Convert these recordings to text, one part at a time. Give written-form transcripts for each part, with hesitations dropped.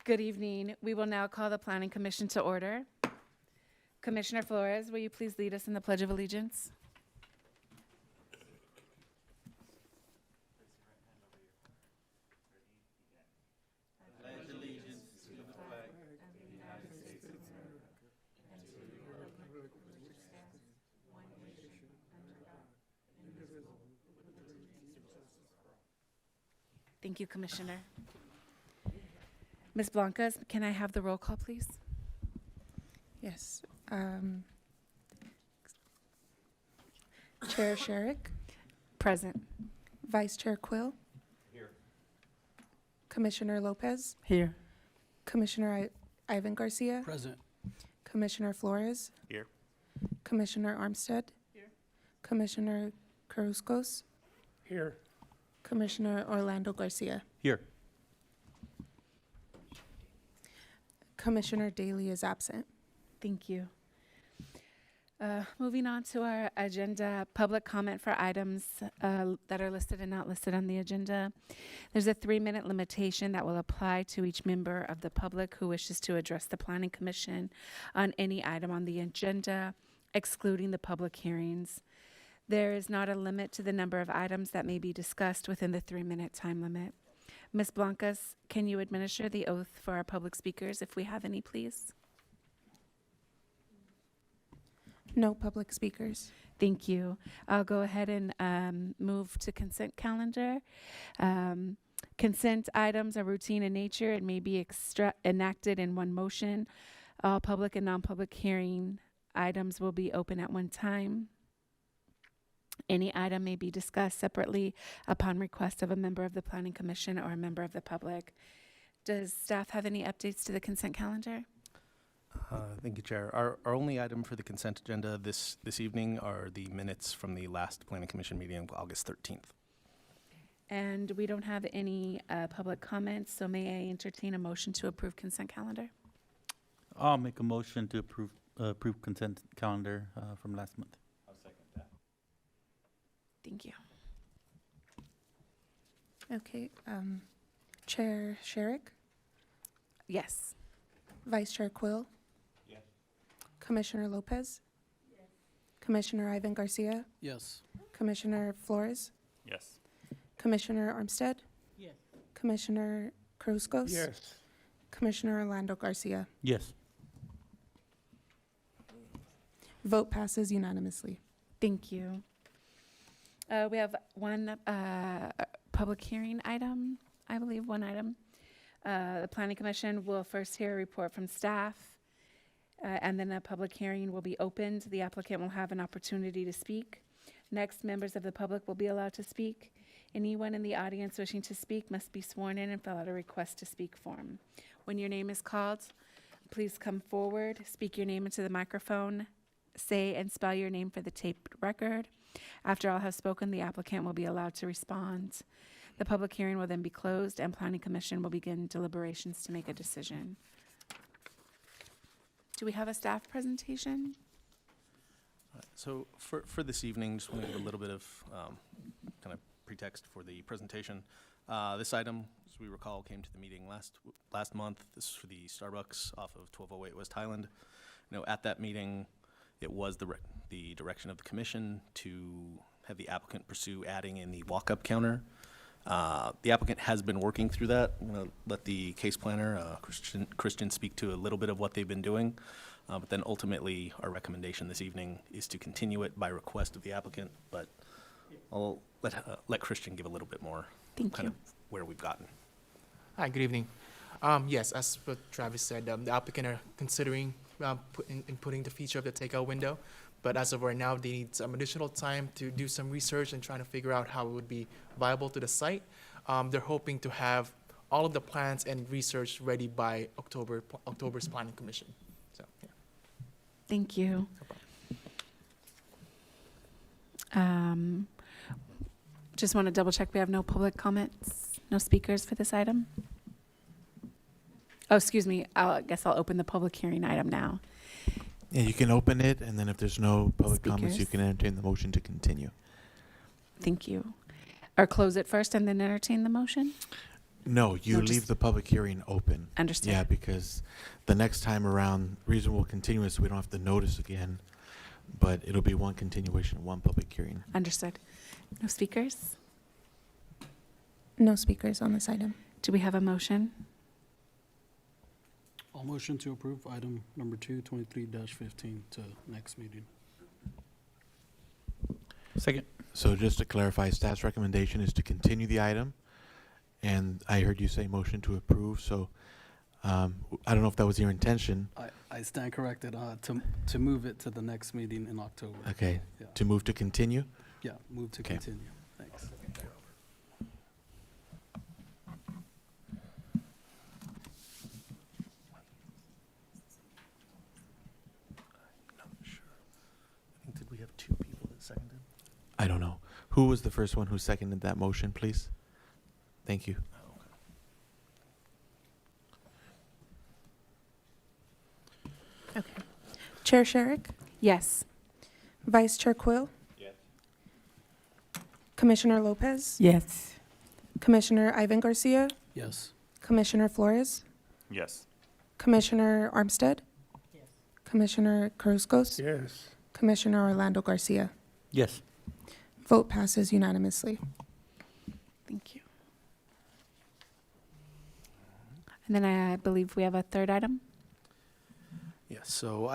Good evening. We will now call the Planning Commission to order. Commissioner Flores, will you please lead us in the Pledge of Allegiance? Thank you, Commissioner. Ms. Blancas, can I have the roll call, please? Yes. Chair Sherrick, Present. Vice Chair Quill. Here. Commissioner Lopez, Here. Commissioner Ivan Garcia, Present. Commissioner Flores. Here. Commissioner Armstead. Here. Commissioner Carruscos, Here. Commissioner Orlando Garcia. Here. Commissioner Daly is absent. Thank you. Moving on to our agenda, public comment for items that are listed and not listed on the agenda. There's a 3-minute limitation that will apply to each member of the public who wishes to address the Planning Commission on any item on the agenda, excluding the public hearings. There is not a limit to the number of items that may be discussed within the 3-minute time limit. Ms. Blancas, can you administer the oath for our public speakers if we have any, please? No public speakers. Thank you. I'll go ahead and move to consent calendar. Consent items are routine in nature and may be enacted in one motion. All public and non-public hearing items will be open at one time. Any item may be discussed separately upon request of a member of the Planning Commission or a member of the public. Does staff have any updates to the consent calendar? Thank you, Chair. Our only item for the consent agenda this evening are the minutes from the last Planning Commission meeting of August 13th. And we don't have any public comments, so may I entertain a motion to approve consent calendar? I'll make a motion to approve consent calendar from last month. Thank you. Okay. Chair Sherrick, Yes. Vice Chair Quill. Yes. Commissioner Lopez. Yes. Commissioner Ivan Garcia, Yes. Commissioner Flores, Yes. Commissioner Armstead. Yes. Commissioner Carruscos. Yes. Commissioner Orlando Garcia. Yes. Vote passes unanimously. Thank you. We have one public hearing item, I believe, one item. The Planning Commission will first hear a report from staff, and then a public hearing will be opened. The applicant will have an opportunity to speak. Next, members of the public will be allowed to speak. Anyone in the audience wishing to speak must be sworn in and fill out a request to speak form. When your name is called, please come forward, speak your name into the microphone, say and spell your name for the taped record. After all have spoken, the applicant will be allowed to respond. The public hearing will then be closed and Planning Commission will begin deliberations to make a decision. Do we have a staff presentation? So for this evening, just want to give a little bit of kind of pretext for the presentation. This item, as we recall, came to the meeting last month. This is for the Starbucks off of 1208 West Highland. At that meeting, it was the direction of the commission to have the applicant pursue adding in the walk-up counter. The applicant has been working through that. I'm going to let the case planner, Christian, speak to a little bit of what they've been doing. But then ultimately, our recommendation this evening is to continue it by request of the applicant. But I'll let Christian give a little bit more Thank you. of where we've gotten. Hi, good evening. Yes, as what Travis said, the applicant are considering putting the feature of the takeout window, but as of right now, they need some additional time to do some research and trying to figure out how it would be viable to the site. They're hoping to have all of the plans and research ready by October's Planning Commission. So, yeah. Thank you. Just want to double check we have no public comments, no speakers for this item. Oh, excuse me. I guess I'll open the public hearing item now. Yeah, you can open it, and then if there's no public comments, you Speakers. can entertain the motion to continue. Thank you. Or close it first and then entertain the motion? No, you No, leave just- the public hearing open. Understood. Yeah, because the next time around, reason we'll continue is we don't have to notice again, but it'll be one continuation, one public hearing. Understood. No speakers? No speakers on this item. Do we have a motion? I'll motion to approve item number 2, 23-15 to next meeting. Second. So just to clarify, staff's recommendation is to continue the item, and I heard you say motion to approve, so I don't know if that was your intention. I stand corrected, to move it to the next meeting in October. Okay, Yeah. to move to continue? Yeah, move to Okay. continue. Thanks. Not sure. I think, did we have 2 people that seconded? I don't know. Who was the first one who seconded that motion, please? Thank you. Oh, okay. Okay. Chair Sherrick? Yes. Vice Chair Quill? Yes. Commissioner Lopez? Yes. Commissioner Ivan Garcia? Yes. Commissioner Flores? Yes. Commissioner Armstead? Commissioner Carrascos? Yes. Commissioner Orlando Garcia? Yes. Vote passes unanimously. Thank you. And then I believe we have a third item. Yes, so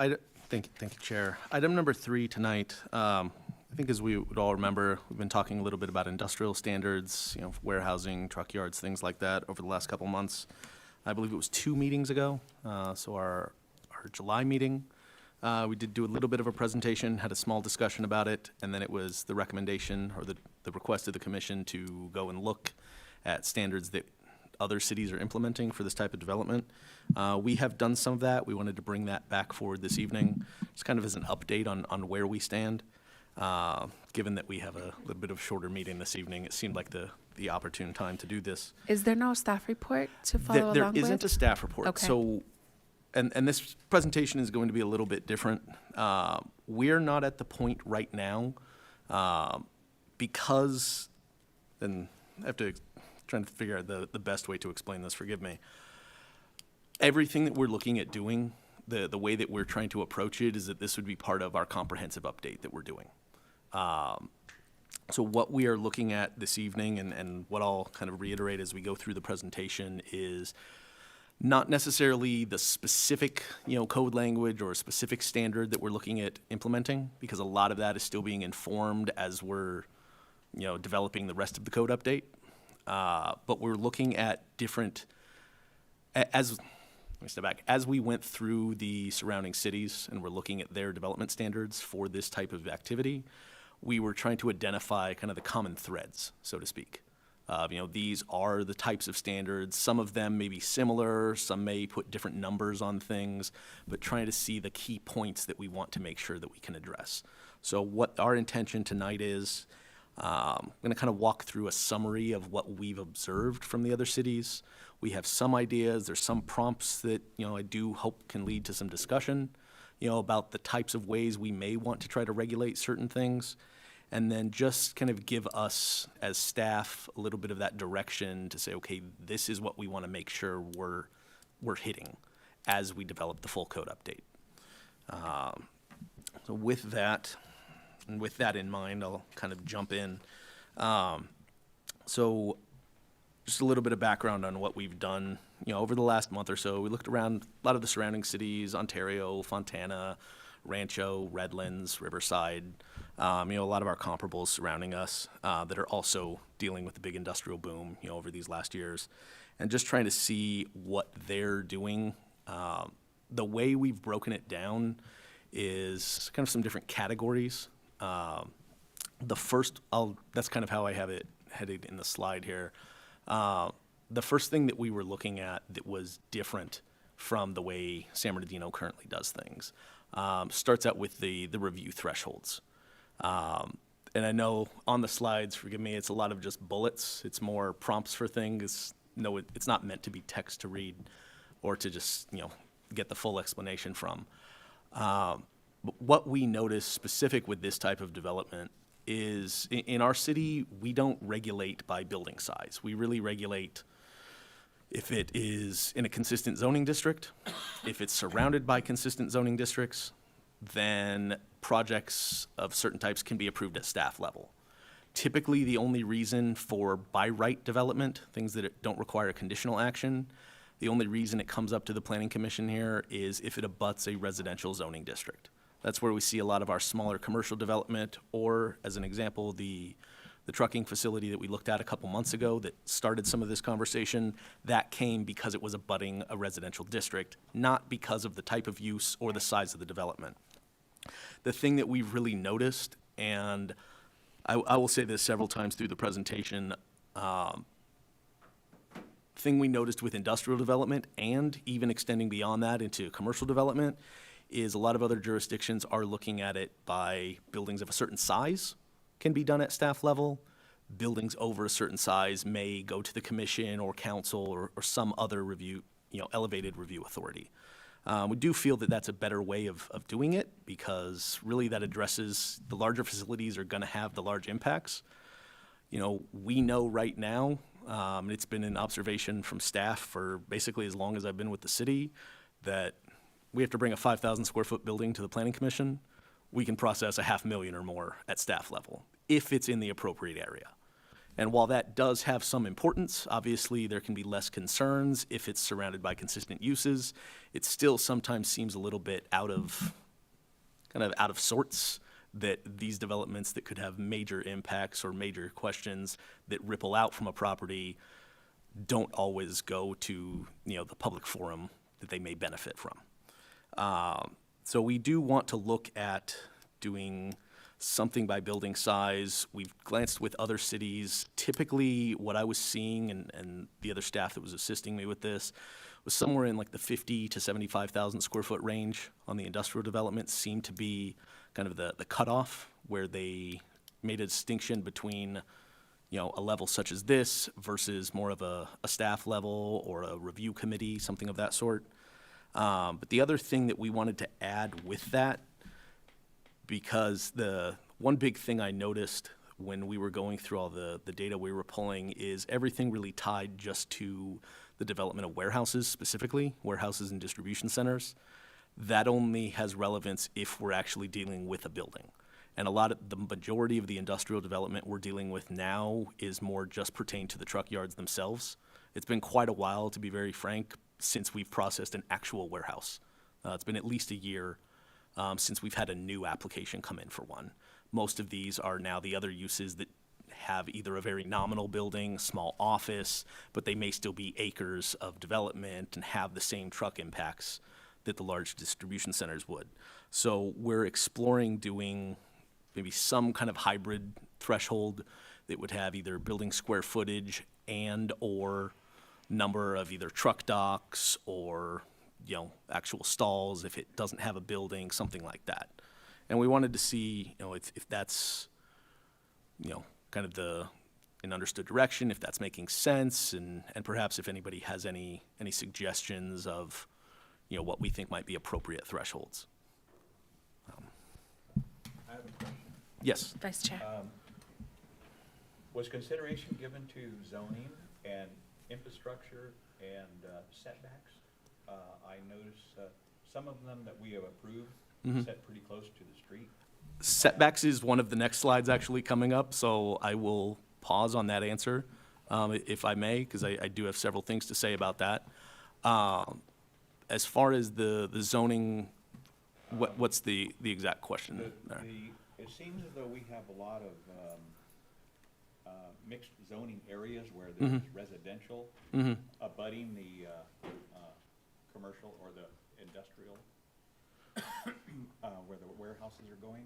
thank you, Chair. Item number 3 tonight, I think as we would all remember, we've been talking a little bit about industrial standards, warehousing, truck yards, things like that over the last couple months. I believe it was 2 meetings ago, so our July meeting, we did do a little bit of a presentation, had a small discussion about it, and then it was the recommendation or the request of the commission to go and look at standards that other cities are implementing for this type of development. We have done some of that. We wanted to bring that back forward this evening, just kind of as an update on where we stand. Given that we have a little bit of a shorter meeting this evening, it seemed like the opportune time to do this. Is there no staff report to follow There along isn't a with? staff report. Okay. So, and this presentation is going to be a little bit different. We're not at the point right now, because, and I have to trying to figure out the best way to explain this, forgive me. Everything that we're looking at doing, the way that we're trying to approach it is that this would be part of our comprehensive update that we're doing. So what we are looking at this evening and what I'll kind of reiterate as we go through the presentation is not necessarily the specific, code language or a specific standard that we're looking at implementing, because a lot of that is still being informed as we're, developing the rest of the code update. But we're looking at different, let me step back. As we went through the surrounding cities and we're looking at their development standards for this type of activity, we were trying to identify kind of the common threads, so to speak. These are the types of standards. Some of them may be similar, some may put different numbers on things, but trying to see the key points that we want to make sure that we can address. So what our intention tonight is, I'm going to kind of walk through a summary of what we've observed from the other cities. We have some ideas, there's some prompts that, I do hope can lead to some discussion, about the types of ways we may want to try to regulate certain things. And then just kind of give us, as staff, a little bit of that direction to say, okay, this is what we want to make sure we're hitting as we develop the full code update. So with that, and with that in mind, I'll kind of jump in. So just a little bit of background on what we've done, over the last month or so. We looked around a lot of the surrounding cities, Ontario, Fontana, Rancho, Redlands, Riverside, a lot of our comparables surrounding us that are also dealing with the big industrial boom, over these last years, and just trying to see what they're doing. The way we've broken it down is kind of some different categories. The first, that's kind of how I have it headed in the slide here. The first thing that we were looking at that was different from the way San Bernardino currently does things starts out with the review thresholds. And I know on the slides, forgive me, it's a lot of just bullets. It's more prompts for things. No, it's not meant to be text to read or to just, get the full explanation from. But what we notice specific with this type of development is in our city, we don't regulate by building size. We really regulate if it is in a consistent zoning district, if it's surrounded by consistent zoning districts, then projects of certain types can be approved at staff level. Typically, the only reason for by right development, things that don't require conditional action, the only reason it comes up to the planning commission here is if it abuts a residential zoning district. That's where we see a lot of our smaller commercial development, or as an example, the trucking facility that we looked at a couple months ago that started some of this conversation, that came because it was abutting a residential district, not because of the type of use or the size of the development. The thing that we've really noticed, and I will say this several times through the presentation, thing we noticed with industrial development and even extending beyond that into commercial development is a lot of other jurisdictions are looking at it by buildings of a certain size can be done at staff level. Buildings over a certain size may go to the commission or council or some other review, elevated review authority. We do feel that that's a better way of doing it because really that addresses the larger facilities are going to have the large impacts. We know right now, it's been an observation from staff for basically as long as I've been with the city, that we have to bring a 5,000 square foot building to the planning commission. We can process $500,000 or more at staff level if it's in the appropriate area. And while that does have some importance, obviously there can be less concerns if it's surrounded by consistent uses. It still sometimes seems a little bit out of sorts that these developments that could have major impacts or major questions that ripple out from a property don't always go to, the public forum that they may benefit from. So we do want to look at doing something by building size. We've glanced with other cities. Typically, what I was seeing, and the other staff that was assisting me with this, was somewhere in like the 50 to 75,000 square foot range on the industrial development seemed to be kind of the cutoff where they made a distinction between, a level such as this versus more of a staff level or a review committee, something of that sort. But the other thing that we wanted to add with that, because the one big thing I noticed when we were going through all the data we were pulling is everything really tied just to the development of warehouses, specifically warehouses and distribution centers. That only has relevance if we're actually dealing with a building. And the majority of the industrial development we're dealing with now is more just pertained to the truck yards themselves. It's been quite a while, to be very frank, since we've processed an actual warehouse. It's been at least a year since we've had a new application come in for one. Most of these are now the other uses that have either a very nominal building, small office, but they may still be acres of development and have the same truck impacts that the large distribution centers would. So we're exploring doing maybe some kind of hybrid threshold that would have either building square footage and or number of either truck docks or actual stalls if it doesn't have a building, something like that. And we wanted to see, if that's, kind of an understood direction, if that's making sense, and perhaps if anybody has any suggestions of, what we think might be appropriate thresholds. I have a question. Yes. Vice Chair. Was consideration given to zoning and infrastructure and setbacks? I noticed some of them that we have approved set pretty close to the street. Setbacks is one of the next slides actually coming up, so I will pause on that answer, if I may, because I do have several things to say about that. As far as the zoning, what's the exact question there? It seems as though we have a lot of mixed zoning areas where there's residential abutting the commercial or the industrial, where the warehouses are going.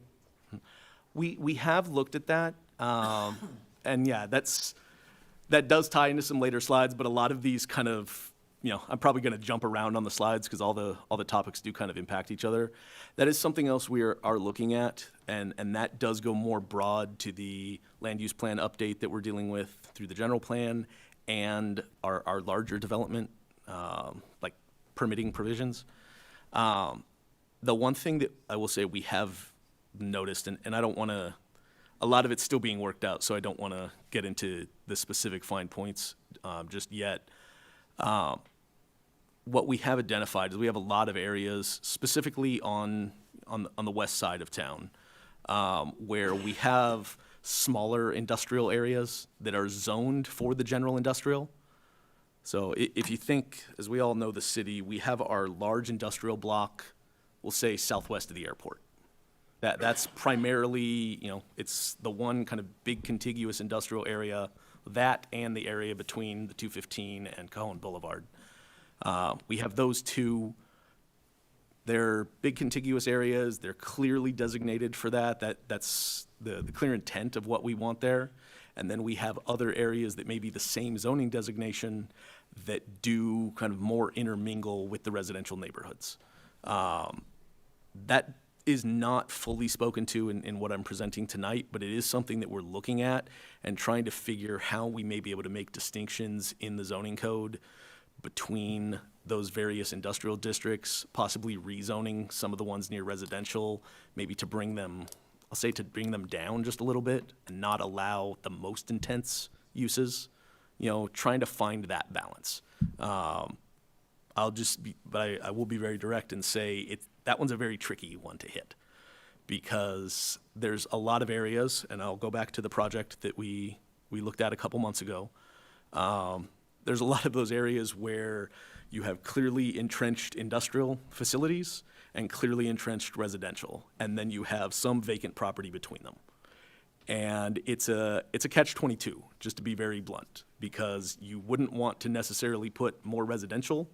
We have looked at that, and yeah, that does tie into some later slides, but a lot of these kind of, I'm probably going to jump around on the slides because all the topics do kind of impact each other. That is something else we are looking at, and that does go more broad to the land use plan update that we're dealing with through the general plan and our larger development, like permitting provisions. The one thing that I will say we have noticed, and I don't want to, a lot of it's still being worked out, so I don't want to get into the specific fine points just yet. What we have identified is we have a lot of areas, specifically on the west side of town, where we have smaller industrial areas that are zoned for the general industrial. So if you think, as we all know the city, we have our large industrial block, we'll say southwest of the airport. That's primarily, it's the one kind of big contiguous industrial area, that and the area between the 215 and Cajon Boulevard. We have those two. They're big contiguous areas. They're clearly designated for that. That's the clear intent of what we want there. And then we have other areas that may be the same zoning designation that do kind of more intermingle with the residential neighborhoods. That is not fully spoken to in what I'm presenting tonight, but it is something that we're looking at and trying to figure how we may be able to make distinctions in the zoning code between those various industrial districts, possibly rezoning some of the ones near residential, maybe to bring them, I'll say to bring them down just a little bit and not allow the most intense uses, trying to find that balance. I will be very direct and say that one's a very tricky one to hit because there's a lot of areas, and I'll go back to the project that we looked at a couple months ago. There's a lot of those areas where you have clearly entrenched industrial facilities and clearly entrenched residential, and then you have some vacant property between them. And it's a catch-22, just to be very blunt, because you wouldn't want to necessarily put more residential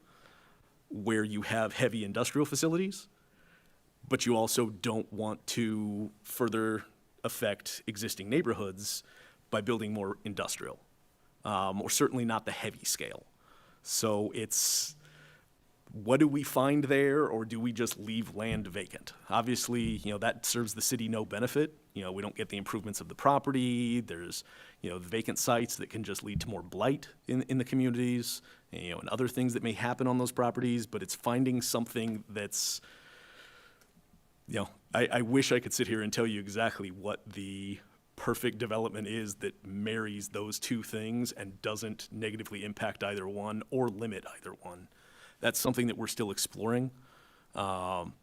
where you have heavy industrial facilities, but you also don't want to further affect existing neighborhoods by building more industrial, or certainly not the heavy scale. So it's, what do we find there, or do we just leave land vacant? Obviously, that serves the city no benefit. We don't get the improvements of the property. There's, vacant sites that can just lead to more blight in the communities, and other things that may happen on those properties, but it's finding something that's, I wish I could sit here and tell you exactly what the perfect development is that marries those two things and doesn't negatively impact either one or limit either one. That's something that we're still exploring. What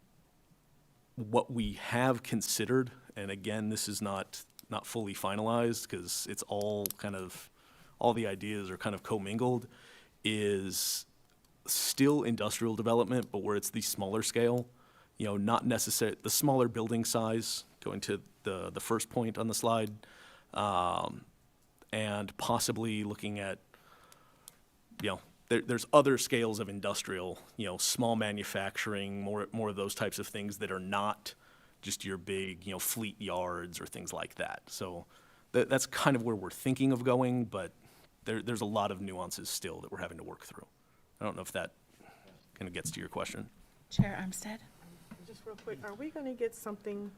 we have considered, and again, this is not fully finalized because it's all the ideas are kind of commingled, is still industrial development, but where it's the smaller scale, not necessarily the smaller building size, going to the first point on the slide, and possibly looking at, there's other scales of industrial, small manufacturing, more of those types of things that are not just your big, fleet yards or things like that. So that's kind of where we're thinking of going, but there's a lot of nuances still that we're having to work through. I don't know if that kind of gets to your question. Chair Armstead? Just real quick, are we going to get something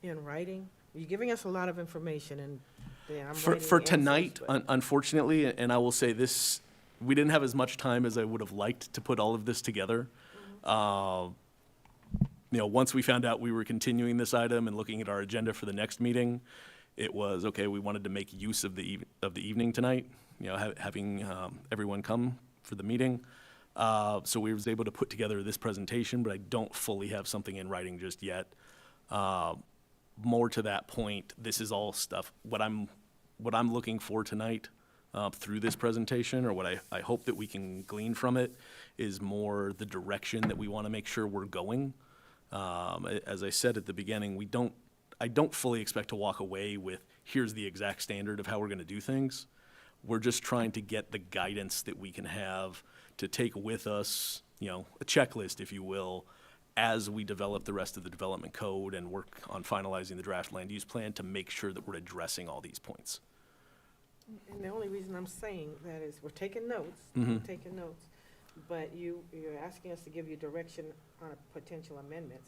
in writing? You're giving us a lot of information, and then I'm writing For answers, tonight, but- unfortunately, and I will say this, we didn't have as much time as I would have liked to put all of this together. Once we found out we were continuing this item and looking at our agenda for the next meeting, it was, okay, we wanted to make use of the evening tonight, having everyone come for the meeting. So we was able to put together this presentation, but I don't fully have something in writing just yet. More to that point, this is all stuff, what I'm looking for tonight through this presentation, or what I hope that we can glean from it, is more the direction that we want to make sure we're going. As I said at the beginning, I don't fully expect to walk away with, here's the exact standard of how we're going to do things. We're just trying to get the guidance that we can have to take with us, a checklist, if you will, as we develop the rest of the development code and work on finalizing the draft land use plan to make sure that we're addressing all these points. And the only reason I'm saying that is we're taking notes, but you're asking us to give you direction on potential amendments.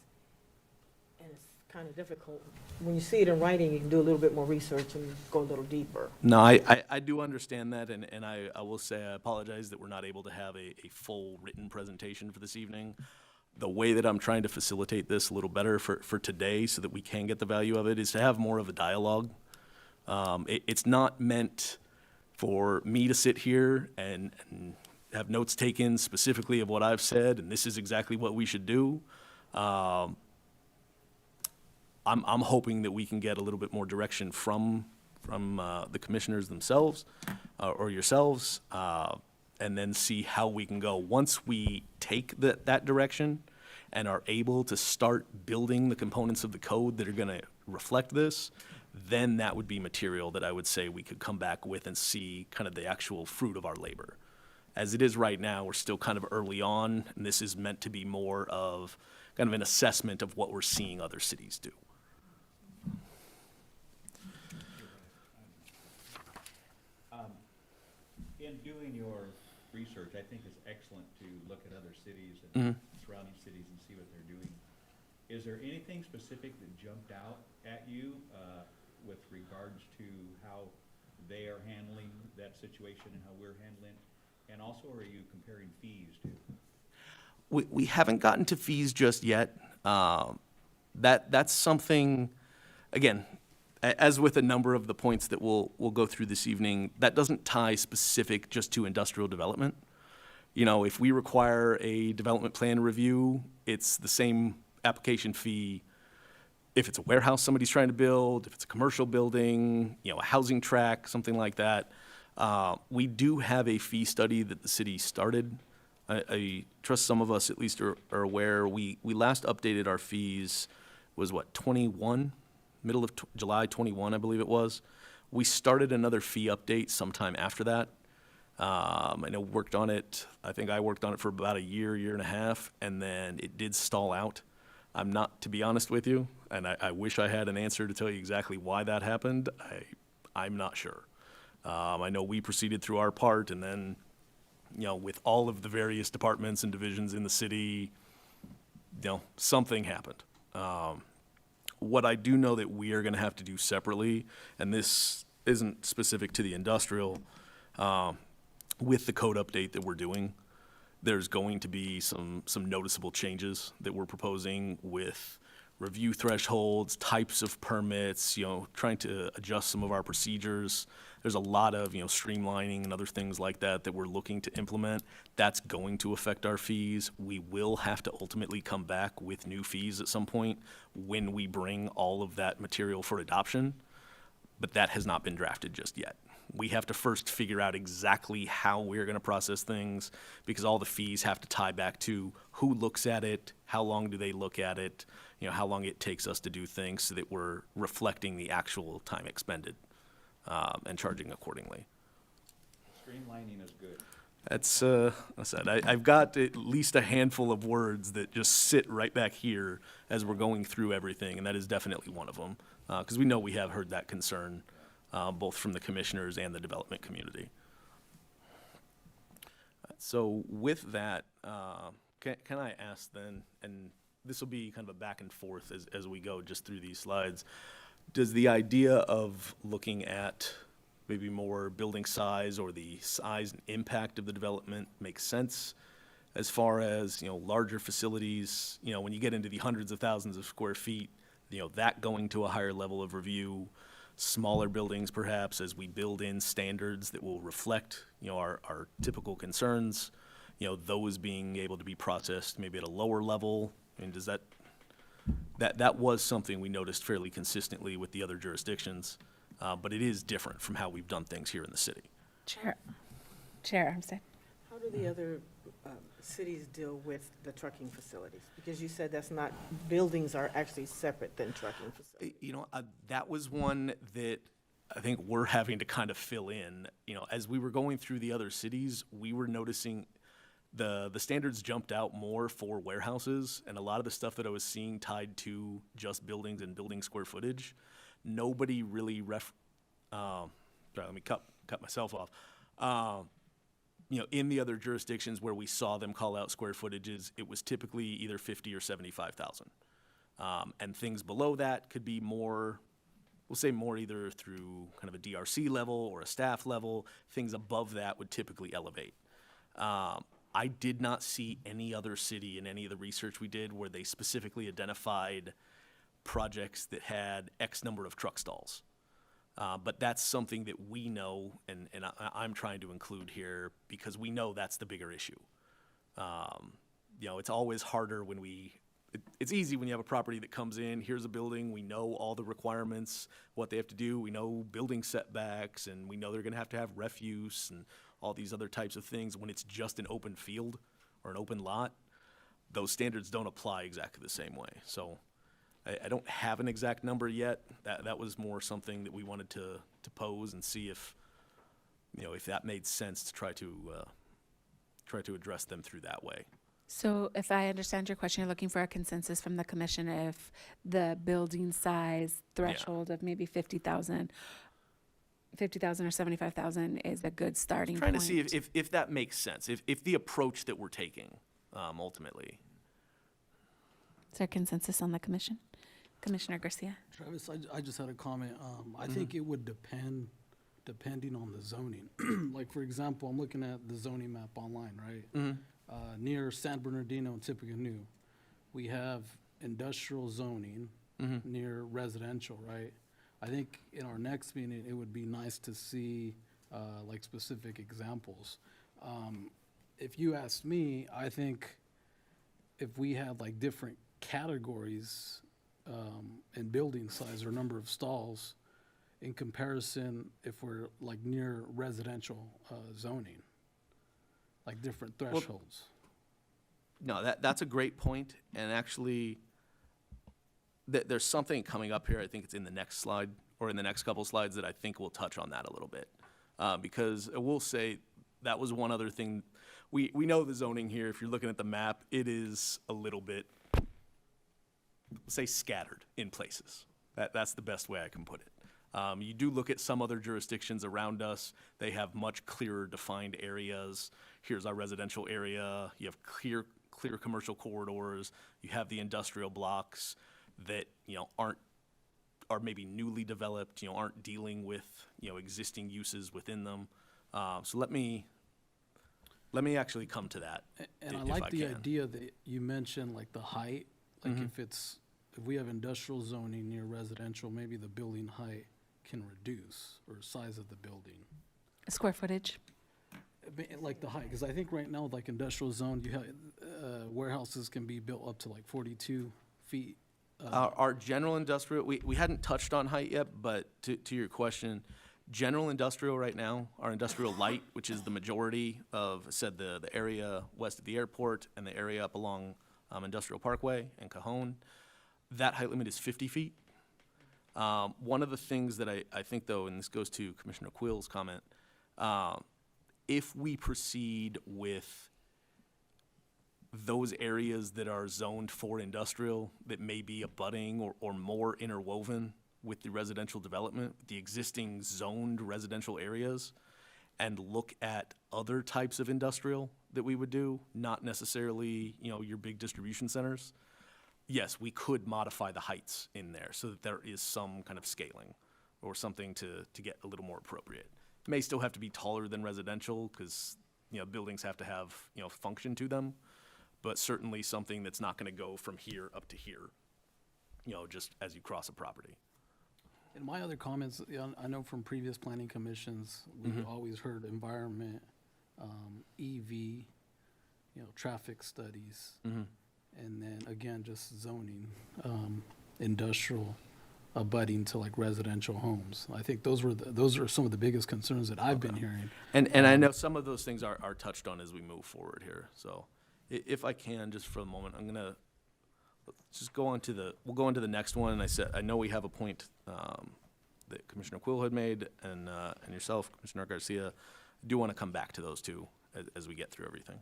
And it's kind of difficult. When you see it in writing, you can do a little bit more research and go a little deeper. No, I do understand that, and I will say I apologize that we're not able to have a full written presentation for this evening. The way that I'm trying to facilitate this a little better for today so that we can get the value of it is to have more of a dialogue. It's not meant for me to sit here and have notes taken specifically of what I've said, and this is exactly what we should do. I'm hoping that we can get a little bit more direction from the commissioners themselves, or yourselves, and then see how we can go. Once we take that direction and are able to start building the components of the code that are gonna reflect this, then that would be material that I would say we could come back with and see kind of the actual fruit of our labor. As it is right now, we're still kind of early on, and this is meant to be more of kind of an assessment of what we're seeing other cities do. In doing your research, I think it's excellent to look at other cities and surrounding cities and see what they're doing. Is there anything specific that jumped out at you with regards to how they are handling that situation and how we're handling it? And also, are you comparing fees too? We haven't gotten to fees just yet. That's something, again, as with a number of the points that we'll go through this evening, that doesn't tie specific just to industrial development. You know, if we require a development plan review, it's the same application fee if it's a warehouse somebody's trying to build, if it's a commercial building, you know, a housing tract, something like that. We do have a fee study that the city started. I trust some of us at least are aware. We last updated our fees was what, 21? Middle of July 21, I believe it was. We started another fee update sometime after that. I know worked on it, I think I worked on it for about a year and a half, and then it did stall out. I'm not, to be honest with you, and I wish I had an answer to tell you exactly why that happened. I'm not sure. I know we proceeded through our part, and then, you know, with all of the various departments and divisions in the city, you know, something happened. What I do know that we are going to have to do separately, and this isn't specific to the industrial, with the code update that we're doing, there's going to be some noticeable changes that we're proposing with review thresholds, types of permits, you know, trying to adjust some of our procedures. There's a lot of, you know, streamlining and other things like that that we're looking to implement. That's going to affect our fees. We will have to ultimately come back with new fees at some point when we bring all of that material for adoption, but that has not been drafted just yet. We have to first figure out exactly how we're going to process things, because all the fees have to tie back to who looks at it, how long do they look at it, you know, how long it takes us to do things, so that we're reflecting the actual time expended and charging accordingly. Streamlining is good. That's, I said, I've got at least a handful of words that just sit right back here as we're going through everything, and that is definitely one of them, because we know we have heard that concern, both from the commissioners and the development community. So with that, can I ask then, and this will be kind of a back and forth as we go just through these slides, does the idea of looking at maybe more building size or the size and impact of the development make sense? As far as, you know, larger facilities, you know, when you get into the hundreds of thousands of square feet, you know, that going to a higher level of review, smaller buildings perhaps, as we build in standards that will reflect, you know, our typical concerns, you know, those being able to be processed maybe at a lower level. I mean, does that was something we noticed fairly consistently with the other jurisdictions, but it is different from how we've done things here in the city. Chair Armstead. How do the other cities deal with the trucking facilities? Because you said that's not, buildings are actually separate than trucking facilities. You know, that was one that I think we're having to kind of fill in. You know, as we were going through the other cities, we were noticing the standards jumped out more for warehouses, and a lot of the stuff that I was seeing tied to just buildings and building square footage, nobody really sorry, let me cut myself off. You know, in the other jurisdictions where we saw them call out square footages, it was typically either 50 or 75,000. And things below that could be more, we'll say more either through kind of a DRC level or a staff level. Things above that would typically elevate. I did not see any other city in any of the research we did where they specifically identified projects that had X number of truck stalls. But that's something that we know, and I'm trying to include here because we know that's the bigger issue. You know, it's always harder when it's easy when you have a property that comes in, here's a building, we know all the requirements, what they have to do, we know building setbacks, and we know they're gonna have to have refuse and all these other types of things. When it's just an open field or an open lot, those standards don't apply exactly the same way. So I don't have an exact number yet. That was more something that we wanted to pose and see if, you know, if that made sense to try to address them through that way. So if I understand your question, you're looking for a consensus from the commission if the building size threshold of maybe 50,000 or 75,000 is a good starting Trying point. to see if that makes sense, if the approach that we're taking, ultimately. Is there consensus on the commission? Commissioner Garcia? Travis, I just had a comment. I think it would depending on the zoning. Like, for example, I'm looking at the zoning map online, right? Near San Bernardino and Tippecanoe, we have industrial zoning near residential, right? I think in our next meeting, it would be nice to see like specific examples. If you ask me, I think if we had like different categories in building size or number of stalls in comparison if we're like near residential zoning, like different thresholds. No, that's a great point, and actually, there's something coming up here, I think it's in the next slide, or in the next couple slides, that I think will touch on that a little bit. Because I will say, that was one other thing, we know the zoning here, if you're looking at the map, it is a little bit, say, scattered in places. That's the best way I can put it. You do look at some other jurisdictions around us, they have much clearer defined areas. Here's our residential area, you have clear commercial corridors, you have the industrial blocks that, you know, are maybe newly developed, you know, aren't dealing with, you know, existing uses within them. So let me actually come to that. And I if like the can. idea that you mentioned, like the height, like if we have industrial zoning near residential, maybe the building height can reduce, or size of the building. Square footage? Like the height, because I think right now, like industrial zone, you have, warehouses can be built up to like 42 feet. Our general industrial, we hadn't touched on height yet, but to your question, general industrial right now, our industrial light, which is the majority of, said the area west of the airport and the area up along Industrial Parkway and Cajon, that height limit is 50 feet. One of the things that I think, though, and this goes to Commissioner Quill's comment, if we proceed with those areas that are zoned for industrial that may be abutting or more interwoven with the residential development, the existing zoned residential areas, and look at other types of industrial that we would do, not necessarily, you know, your big distribution centers, yes, we could modify the heights in there so that there is some kind of scaling or something to get a little more appropriate. It may still have to be taller than residential because, you know, buildings have to have, you know, function to them, but certainly something that's not going to go from here up to here, you know, just as you cross a property. In my other comments, I know from previous planning commissions, we've always heard environment, EV, you know, traffic studies, and then again, just zoning, industrial, abutting to like residential homes. I think those are some of the biggest concerns that I've been hearing. And I know some of those things are touched on as we move forward here. So if I can, just for a moment, I'm gonna just we'll go on to the next one. And I know we have a point that Commissioner Quill had made and yourself, Commissioner Garcia. I do want to come back to those two as we get through everything.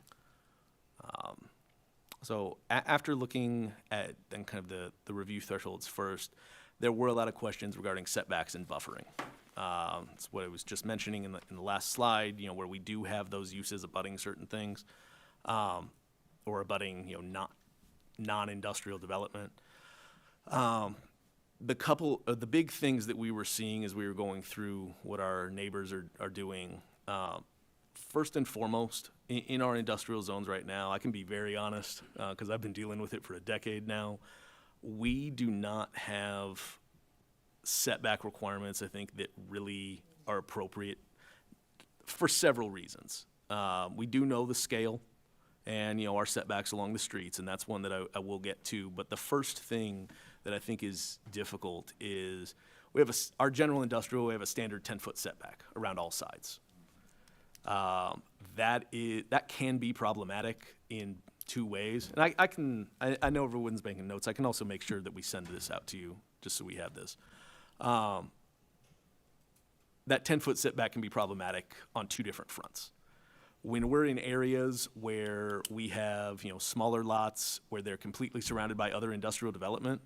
So after looking at then kind of the review thresholds first, there were a lot of questions regarding setbacks and buffering. It's what I was just mentioning in the last slide, you know, where we do have those uses abutting certain things, or abutting, you know, non-industrial development. The big things that we were seeing as we were going through what our neighbors are doing, first and foremost, in our industrial zones right now, I can be very honest, because I've been dealing with it for a decade now, we do not have setback requirements, I think, that really are appropriate for several reasons. We do know the scale and, you know, our setbacks along the streets, and that's one that I will get to. But the first thing that I think is difficult is we have our general industrial, we have a standard 10-foot setback around all sides. That can be problematic in two ways. And I know everyone's making notes. I can also make sure that we send this out to you, just so we have this. That 10-foot setback can be problematic on two different fronts. When we're in areas where we have, you know, smaller lots, where they're completely surrounded by other industrial development,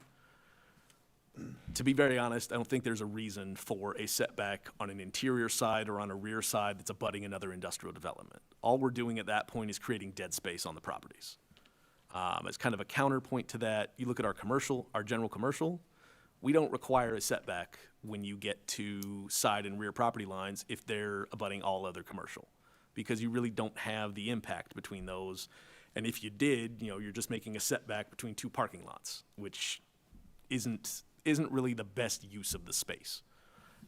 to be very honest, I don't think there's a reason for a setback on an interior side or on a rear side that's abutting another industrial development. All we're doing at that point is creating dead space on the properties. As kind of a counterpoint to that, you look at our general commercial, we don't require a setback when you get to side and rear property lines if they're abutting all other commercial, because you really don't have the impact between those. And if you did, you know, you're just making a setback between two parking lots, which isn't really the best use of the space.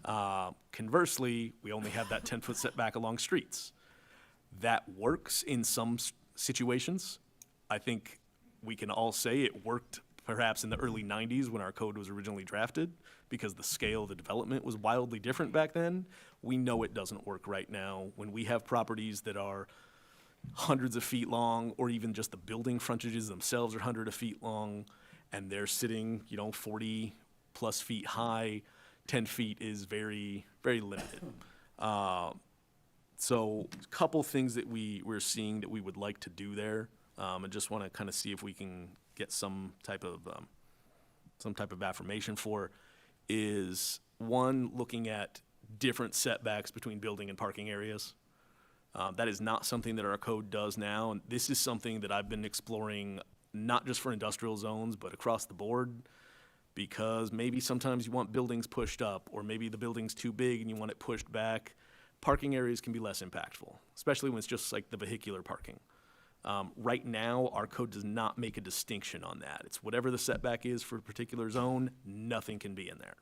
Conversely, we only have that 10-foot setback along streets. That works in some situations. I think we can all say it worked perhaps in the early 90s when our code was originally drafted, because the scale of the development was wildly different back then. We know it doesn't work right now when we have properties that are hundreds of feet long, or even just the building frontages themselves are hundreds of feet long, and they're sitting, you know, 40 plus feet high. 10 feet is very, very limited. So a couple things that we're seeing that we would like to do there. I just want to kind of see if we can get some type of affirmation for, is one, looking at different setbacks between building and parking areas. That is not something that our code does now, and this is something that I've been exploring, not just for industrial zones, but across the board, because maybe sometimes you want buildings pushed up, or maybe the building's too big and you want it pushed back. Parking areas can be less impactful, especially when it's just like the vehicular parking. Right now, our code does not make a distinction on that. It's whatever the setback is for a particular zone, nothing can be in there.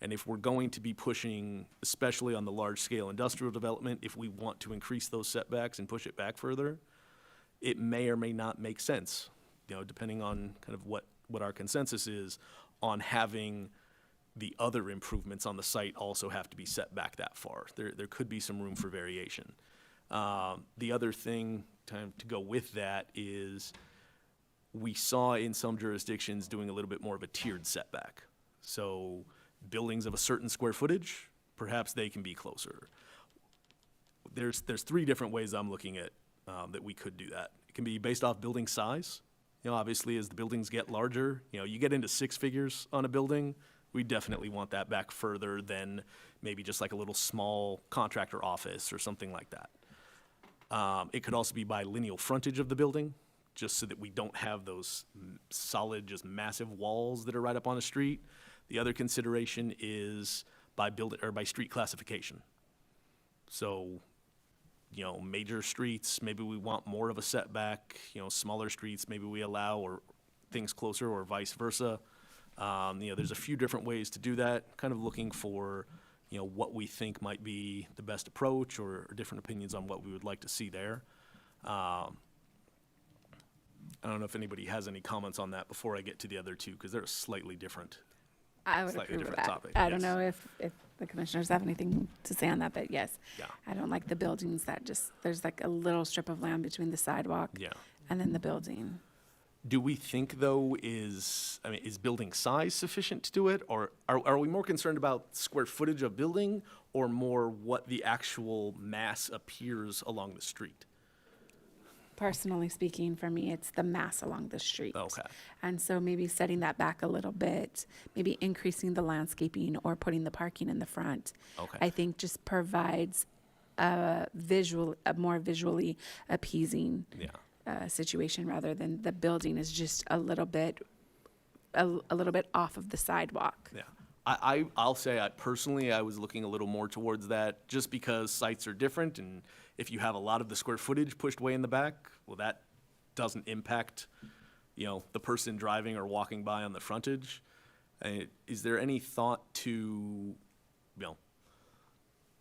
And if we're going to be pushing, especially on the large-scale industrial development, if we want to increase those setbacks and push it back further, it may or may not make sense, you know, depending on kind of what our consensus is on having the other improvements on the site also have to be set back that far. There could be some room for variation. The other thing to go with that is we saw in some jurisdictions doing a little bit more of a tiered setback. So buildings of a certain square footage, perhaps they can be closer. There's three different ways I'm looking at that we could do that. It can be based off building size. You know, obviously, as the buildings get larger, you know, you get into six figures on a building, we definitely want that back further than maybe just like a little small contractor office or something like that. It could also be by lineal frontage of the building, just so that we don't have those solid, just massive walls that are right up on the street. The other consideration is by street classification. So, you know, major streets, maybe we want more of a setback. You know, smaller streets, maybe we allow or things closer, or vice versa. You know, there's a few different ways to do that. Kind of looking for, you know, what we think might be the best approach, or different opinions on what we would like to see there. I don't know if anybody has any comments on that before I get to the other two, because they're slightly different. I would Slightly approve of different that. topic, I don't yes. know if the commissioners have anything to say on that, but yes. Yeah. I don't like the buildings that just, there's like a little strip of land between the sidewalk Yeah. and then the building. Do we think, though, is building size sufficient to do it? Or are we more concerned about square footage of building, or more what the actual mass appears along the street? Personally speaking, for me, it's the mass along the street. Okay. And so maybe setting that back a little bit, maybe increasing the landscaping or putting the parking in the front. Okay. I think just provides a more visually appeasing Yeah. situation, rather than the building is just a little bit off of the sidewalk. Yeah. I'll say I was looking a little more towards that, just because sites are different, and if you have a lot of the square footage pushed way in the back, well, that doesn't impact, you know, the person driving or walking by on the frontage. Is there any thought to, you know,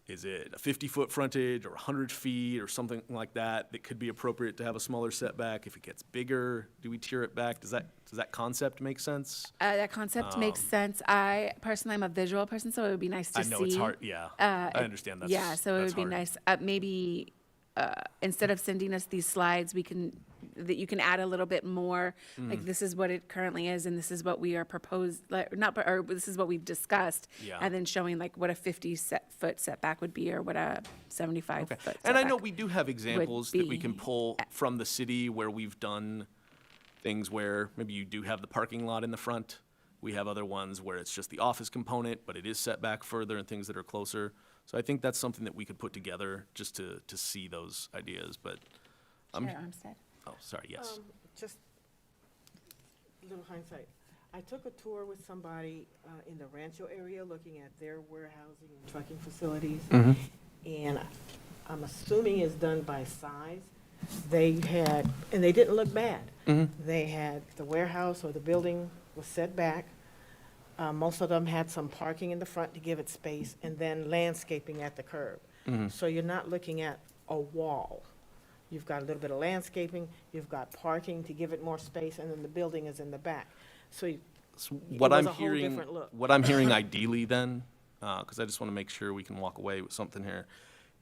is it a 50-foot frontage or 100 feet or something like that that could be appropriate to have a smaller setback? If it gets bigger, do we tier it back? Does that concept make sense? That concept makes sense. I personally am a visual person, so it would be nice to I see. know it's hard, yeah. Uh, I understand that's Yeah, so it that's would be hard. nice, maybe, instead of sending us these slides, that you can add a little bit more, like this is what it currently is, and this is what we are proposed, like, or this is what we've discussed. Yeah. And then showing like what a 50-foot setback would be, or what a 75-foot Okay. setback. And I know we do have examples that we can be- pull from the city where we've done things where maybe you do have the parking lot in the front. We have other ones where it's just the office component, but it is set back further and things that are closer. So I think that's something that we could put together just to see those ideas, but, Chair Armstead. oh, sorry, yes. Just a little hindsight. I took a tour with somebody in the Rancho area, looking at their warehousing and trucking facilities. And I'm assuming it's done by size. They had, and they didn't look bad. They had, the warehouse or the building was set back. Most of them had some parking in the front to give it space, and then landscaping at the curb. So you're not looking at a wall. You've got a little bit of landscaping, you've got parking to give it more space, and then the building is in the back. So So it what was I'm a whole hearing, different look. what I'm hearing ideally then, because I just want to make sure we can walk away with something here,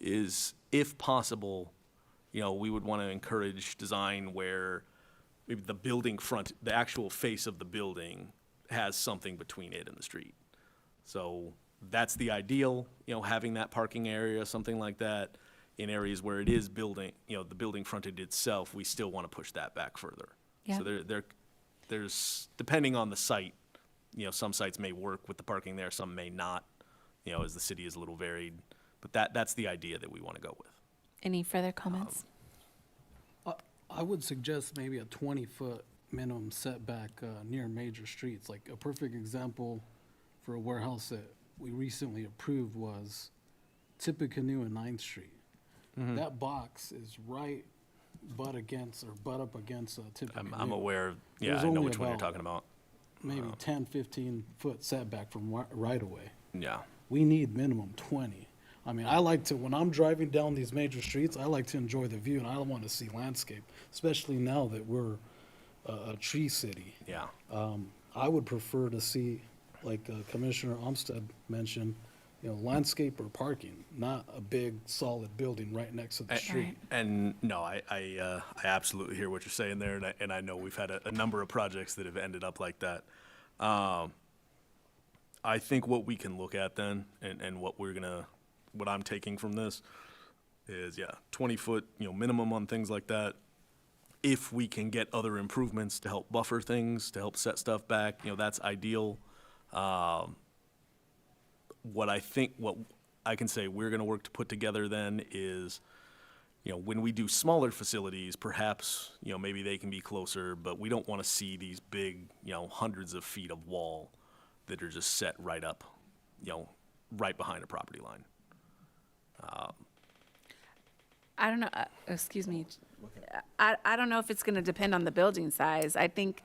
is if possible, you know, we would want to encourage design where maybe the building front, the actual face of the building has something between it and the street. So that's the ideal, you know, having that parking area, something like that. In areas where it is building, you know, the building frontage itself, we still want to push that back further. Yeah. So there's, depending on the site, you know, some sites may work with the parking there, some may not, you know, as the city is a little varied. But that's the idea that we want to go with. Any further comments? I would suggest maybe a 20-foot minimum setback near major streets. Like a perfect example for a warehouse that we recently approved was Tippecanoe and 9th Street. That box is right butt up against Tippecanoe. I'm aware, of yeah, There's I know only which one you're about- talking about. Maybe 10, 15-foot setback from right away. Yeah. We need minimum 20. I mean, I like to, when I'm driving down these major streets, I like to enjoy the view, and I want to see landscape, especially now that we're a tree city. Yeah. I would prefer to see, like Commissioner Olmsted mentioned, you know, landscape or parking, not a big, solid building right next to the street. And no, I absolutely hear what you're saying there, and I know we've had a number of projects that have ended up like that. I think what we can look at then, and what I'm taking from this is, 20-foot, you know, minimum on things like that. If we can get other improvements to help buffer things, to help set stuff back, you know, that's ideal. What I can say we're gonna work to put together then is, you know, when we do smaller facilities, perhaps, you know, maybe they can be closer, but we don't want to see these big, you know, hundreds of feet of wall that are just set right up, you know, right behind a property line. I don't know, excuse me. I don't know if it's going to depend on the building size. I think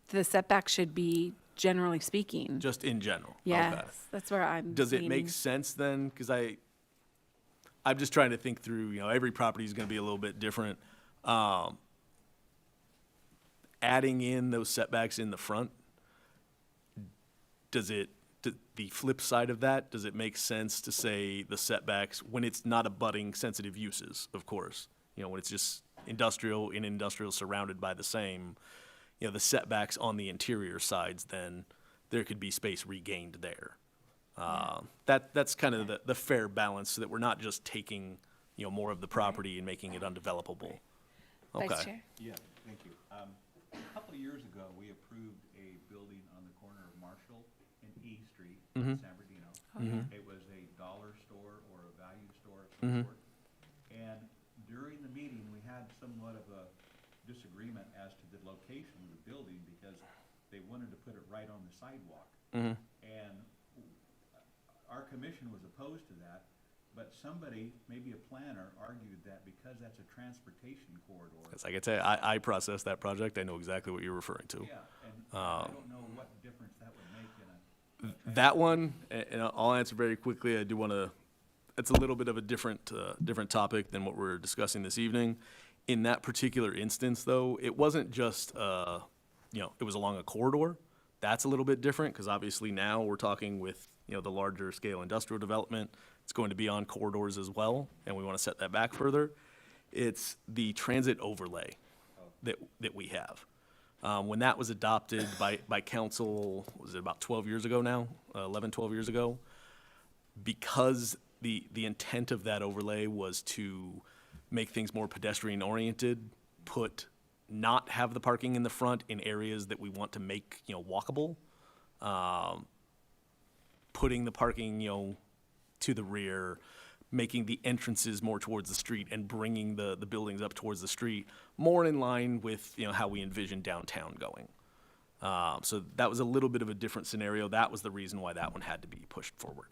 the setback should be, generally speaking. Just in general. Yes, Okay. that's where I'm Does it make leaning. sense then? Because I'm just trying to think through, you know, every property is going to be a little bit different. Adding in those setbacks in the front, the flip side of that, does it make sense to say the setbacks, when it's not abutting sensitive uses, of course, you know, when it's just industrial, in industrial surrounded by the same, you know, the setbacks on the interior sides, then there could be space regained there. That's kind of the fair balance, so that we're not just taking, you know, more of the property and making it undevelopable. Vice Okay. Chair? Yeah, thank you. A couple of years ago, we approved a building on the corner of Marshall and E Street in San Bernardino. It was a dollar store or a value store of some sort. And during the meeting, we had somewhat of a disagreement as to the location of the building, because they wanted to put it right on the sidewalk. And our commission was opposed to that, but somebody, maybe a planner, argued that because that's a transportation corridor. As I can tell you, I processed that project, I know exactly what you're referring to. Yeah, and I don't know what difference that would make That one, and I'll answer very quickly. I do want to, it's a little bit of a different topic than what we're discussing this evening. In that particular instance, though, it wasn't just, it was along a corridor. That's a little bit different, because obviously now we're talking with, the larger scale industrial development. It's going to be on corridors as well, and we want to set that back further. It's the transit overlay that we have. When that was adopted by council, was it about 12 years ago now? 11, 12 years ago? Because the intent of that overlay was to make things more pedestrian-oriented, not have the parking in the front in areas that we want to make, walkable, putting the parking, to the rear, making the entrances more towards the street and bringing the buildings up towards the street, more in line with, how we envision downtown going. So that was a little bit of a different scenario. That was the reason why that one had to be pushed forward.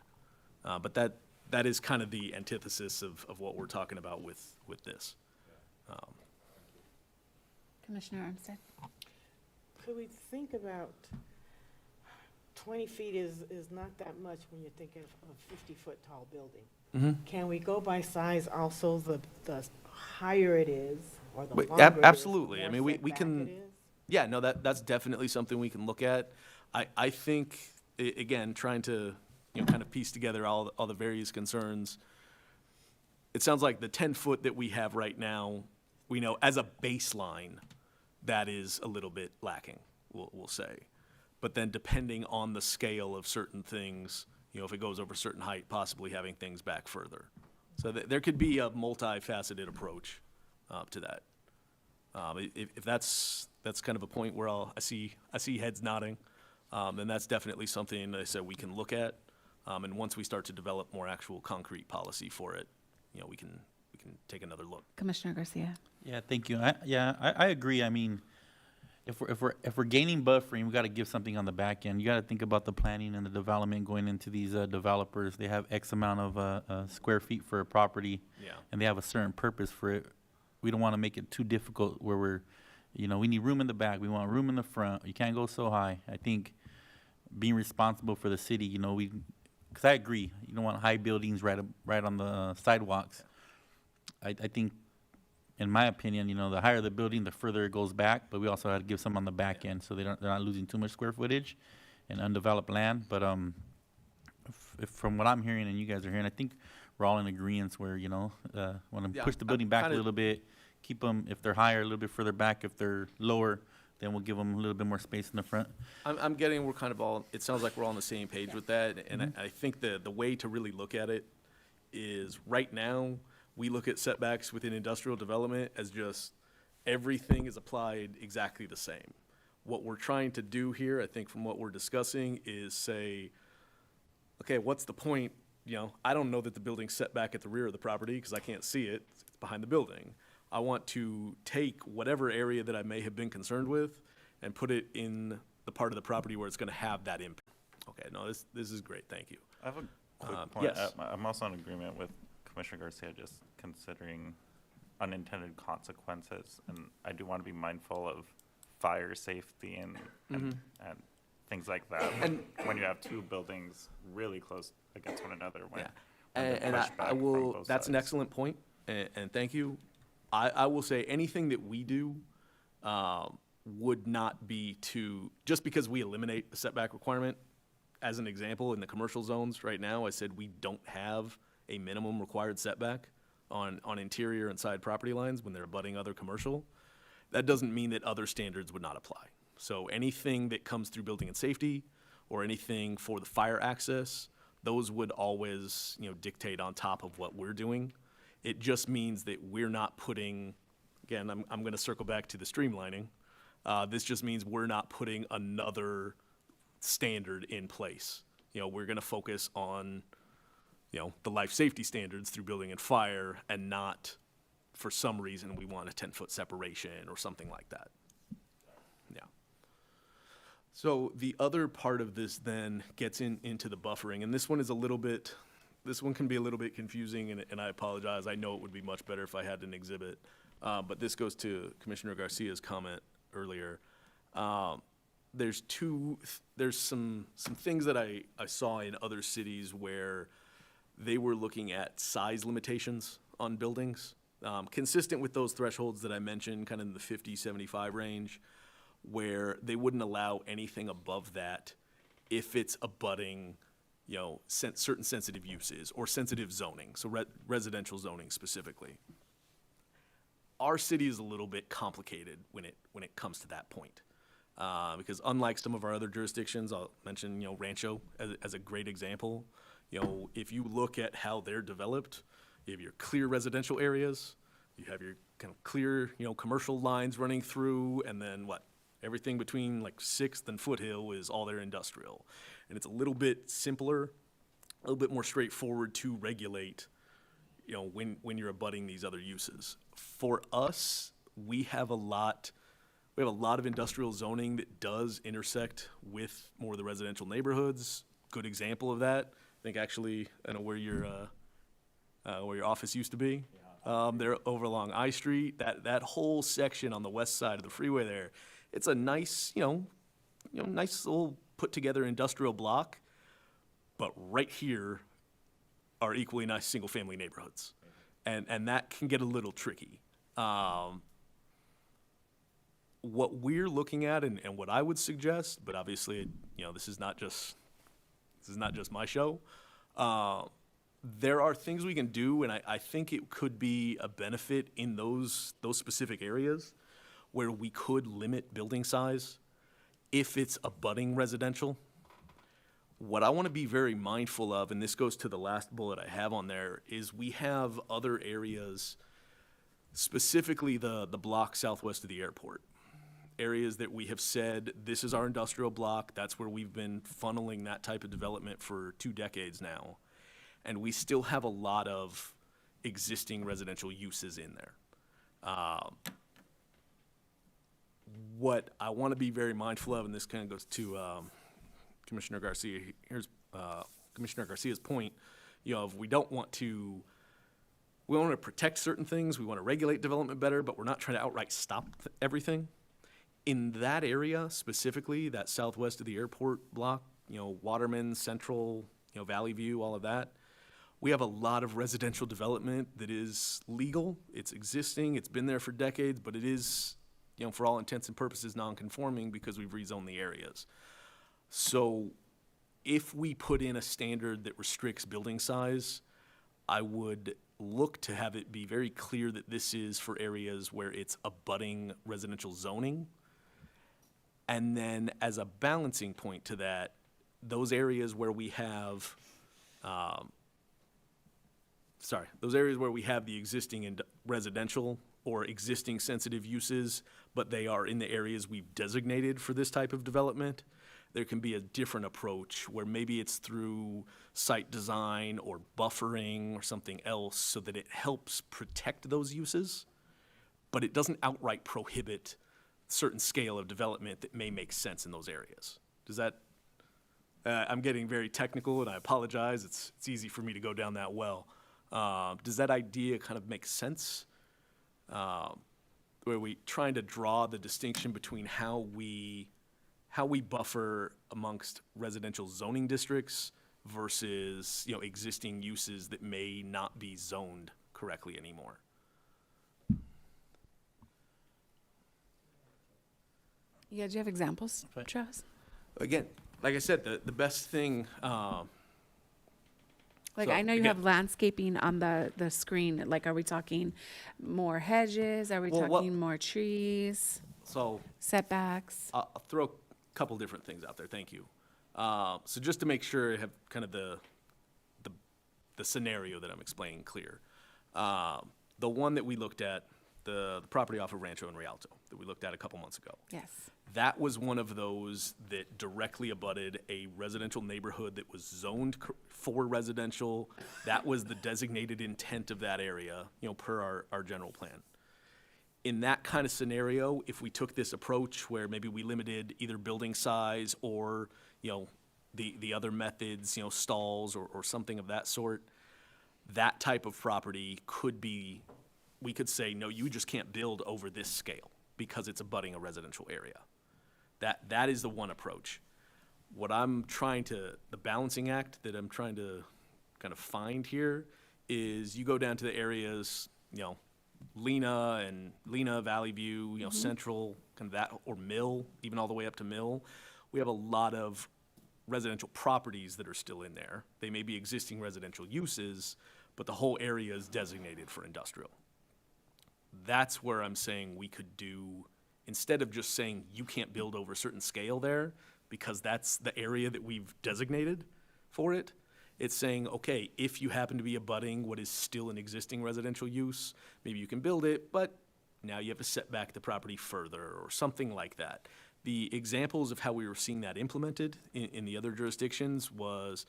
But that is kind of the antithesis of what we're talking about with this. Commissioner Armstead? Could we think about 20 feet is not that much when you're thinking of a 50-foot tall building. Mm-hmm. Can we go by size also, the higher it is, or the Wait, longer it is, absolutely. the I more mean, we setback can- it is? Yeah, no, that's definitely something we can look at. I think, again, trying to, kind of piece together all the various concerns. It sounds like the 10-foot that we have right now, we know as a baseline, that is a little bit lacking, we'll say. But then depending on the scale of certain things, if it goes over a certain height, possibly having things back further. So there could be a multifaceted approach to that. If that's kind of a point where I see heads nodding, then that's definitely something that I said we can look at. And once we start to develop more actual concrete policy for it, we can take another look. Commissioner Garcia? Yeah, thank you. I agree. I mean, if we're gaining buffering, we got to give something on the back end. You got to think about the planning and the development going into these developers. They have X amount of square feet for a property, Yeah. and they have a certain purpose for it. We don't want to make it too difficult where we're, we need room in the back. We want room in the front. You can't go so high. I think being responsible for the city, because I agree, you don't want high buildings right on the sidewalks. I think, in my opinion, the higher the building, the further it goes back, but we also have to give some on the back end so they're not losing too much square footage and undeveloped land. But if from what I'm hearing and you guys are hearing, I think we're all in agreement where, want to Yeah, push the I'm building back a kinda- little bit, keep them, if they're higher, a little bit further back. If they're lower, then we'll give them a little bit more space in the front. I'm getting, we're kind of all, it sounds like we're all on the same page with that. And I think the way to really look at it is right now, we look at setbacks within industrial development as just everything is applied exactly the same. What we're trying to do here, I think from what we're discussing, is say, okay, what's the point? I don't know that the building's set back at the rear of the property because I can't see it. It's behind the building. I want to take whatever area that I may have been concerned with and put it in the part of the property where it's going to have that impact. Okay, no, this is great. Thank you. I have a quick point. yes. I'm also in agreement with Commissioner Garcia, just considering unintended consequences. And I do want to be mindful of fire safety and things like that. When you have two buildings really close against one another, when they're And pushed I back from will, both that's an sides. excellent point, and thank you. I will say anything that we do would not be just because we eliminate the setback requirement. As an example, in the commercial zones right now, I said we don't have a minimum required setback on interior and side property lines when they're abutting other commercial. That doesn't mean that other standards would not apply. So anything that comes through building and safety or anything for the fire access, those would always, dictate on top of what we're doing. It just means that we're not putting, again, I'm going to circle back to the streamlining. This just means we're not putting another standard in place. We're going to focus on, the life safety standards through building and fire, and not, for some reason, we want a 10-foot separation or something like that. Yeah. So the other part of this then gets into the buffering, and this one can be a little bit confusing, and I apologize. I know it would be much better if I had an exhibit, but this goes to Commissioner Garcia's comment earlier. there's some things that I saw in other cities where they were looking at size limitations on buildings, consistent with those thresholds that I mentioned, kind of in the 50, 75 range, where they wouldn't allow anything above that if it's abutting, certain sensitive uses or sensitive zoning, so residential zoning specifically. Our city is a little bit complicated when it comes to that point. Because unlike some of our other jurisdictions, I'll mention, Rancho as a great example. If you look at how they're developed, you have your clear residential areas, you have your kind of clear, commercial lines running through, and then everything between like Sixth and Foothill is all their industrial. And it's a little bit simpler, a little bit more straightforward to regulate, when you're abutting these other uses. For us, we have a lot of industrial zoning that does intersect with more of the residential neighborhoods. Good example of that, I think actually, I know where your office used to be. There over along I Street, that whole section on the west side of the freeway there, it's a nice, nice little put together industrial block, but right here are equally nice single family neighborhoods. And that can get a little tricky. What we're looking at and what I would suggest, but obviously, this is not just my show. There are things we can do, and I think it could be a benefit in those specific areas where we could limit building size if it's abutting residential. What I want to be very mindful of, and this goes to the last bullet I have on there, is we have other areas, specifically the block southwest of the airport. Areas that we have said, this is our industrial block, that's where we've been funneling that type of development for 2 decades now. And we still have a lot of existing residential uses in there. What I want to be very mindful of, and this kind of goes to Commissioner Garcia, here's Commissioner Garcia's point, if we want to protect certain things, we want to regulate development better, but we're not trying to outright stop everything. In that area specifically, that southwest of the airport block, Waterman, Central, Valley View, all of that, we have a lot of residential development that is legal, it's existing, it's been there for decades, but it is, for all intents and purposes, non-conforming because we've rezoned the areas. So if we put in a standard that restricts building size, I would look to have it be very clear that this is for areas where it's abutting residential zoning. And then as a balancing point to that, those areas where we have, the existing residential or existing sensitive uses, but they are in the areas we've designated for this type of development, there can be a different approach where maybe it's through site design or buffering or something else so that it helps protect those uses, but it doesn't outright prohibit certain scale of development that may make sense in those areas. Does that, I'm getting very technical and I apologize, it's easy for me to go down that well. Does that idea kind of make sense? Where we trying to draw the distinction between how we buffer amongst residential zoning districts versus, existing uses that may not be zoned correctly anymore. Yeah, do you have examples, Right. Travis? Again, like I said, the best thing, Like, So, I know you again- have landscaping on the screen. Like, are we talking more hedges? Are we Well, talking more trees, so setbacks? I'll throw a couple different things out there, thank you. So just to make sure I have kind of the scenario that I'm explaining clear. The one that we looked at, the property off of Rancho and Rialto, that we looked at a couple months ago. Yes. That was one of those that directly abutted a residential neighborhood that was zoned for residential. That was the designated intent of that area, per our general plan. In that kind of scenario, if we took this approach where maybe we limited either building size or, the other methods, stalls or something of that sort, that type of property could be, we could say, no, you just can't build over this scale because it's abutting a residential area. That is the one approach. What I'm trying to, the balancing act that I'm trying to kind of find here is you go down to the areas, Lena, Valley View, Central, kind of that, or Mill, even all the way up to Mill. We have a lot of residential properties that are still in there. They may be existing residential uses, but the whole area is designated for industrial. That's where I'm saying we could do, instead of just saying you can't build over a certain scale there, because that's the area that we've designated for it, it's saying, okay, if you happen to be abutting what is still an existing residential use, maybe you can build it, but now you have to set back the property further or something like that. The examples of how we were seeing that implemented in the other jurisdictions was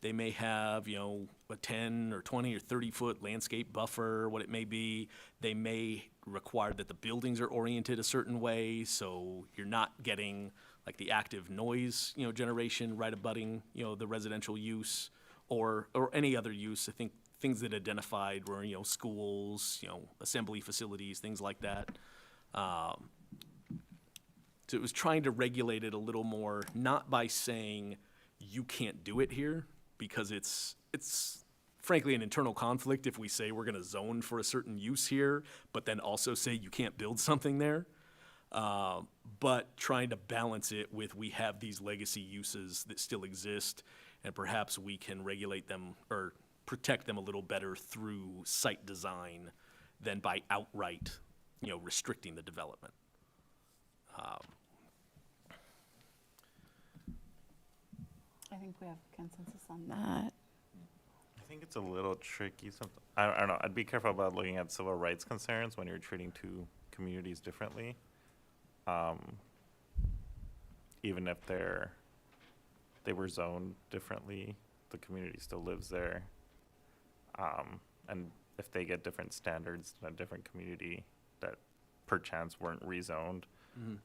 they may have, a 10 or 20 or 30-foot landscape buffer, what it may be. They may require that the buildings are oriented a certain way, so you're not getting like the active noise, generation right abutting, the residential use or any other use. I think things that identified were, schools, assembly facilities, things like that. So it was trying to regulate it a little more, not by saying you can't do it here, because it's frankly an internal conflict if we say we're going to zone for a certain use here, but then also say you can't build something there. But trying to balance it with we have these legacy uses that still exist, and perhaps we can regulate them or protect them a little better through site design than by outright, restricting the development. I think we have consensus on that. I think it's a little tricky. I don't know. I'd be careful about looking at civil rights concerns when you're treating two communities differently. Even if they were zoned differently, the community still lives there. And if they get different standards in a different community that perchance weren't rezoned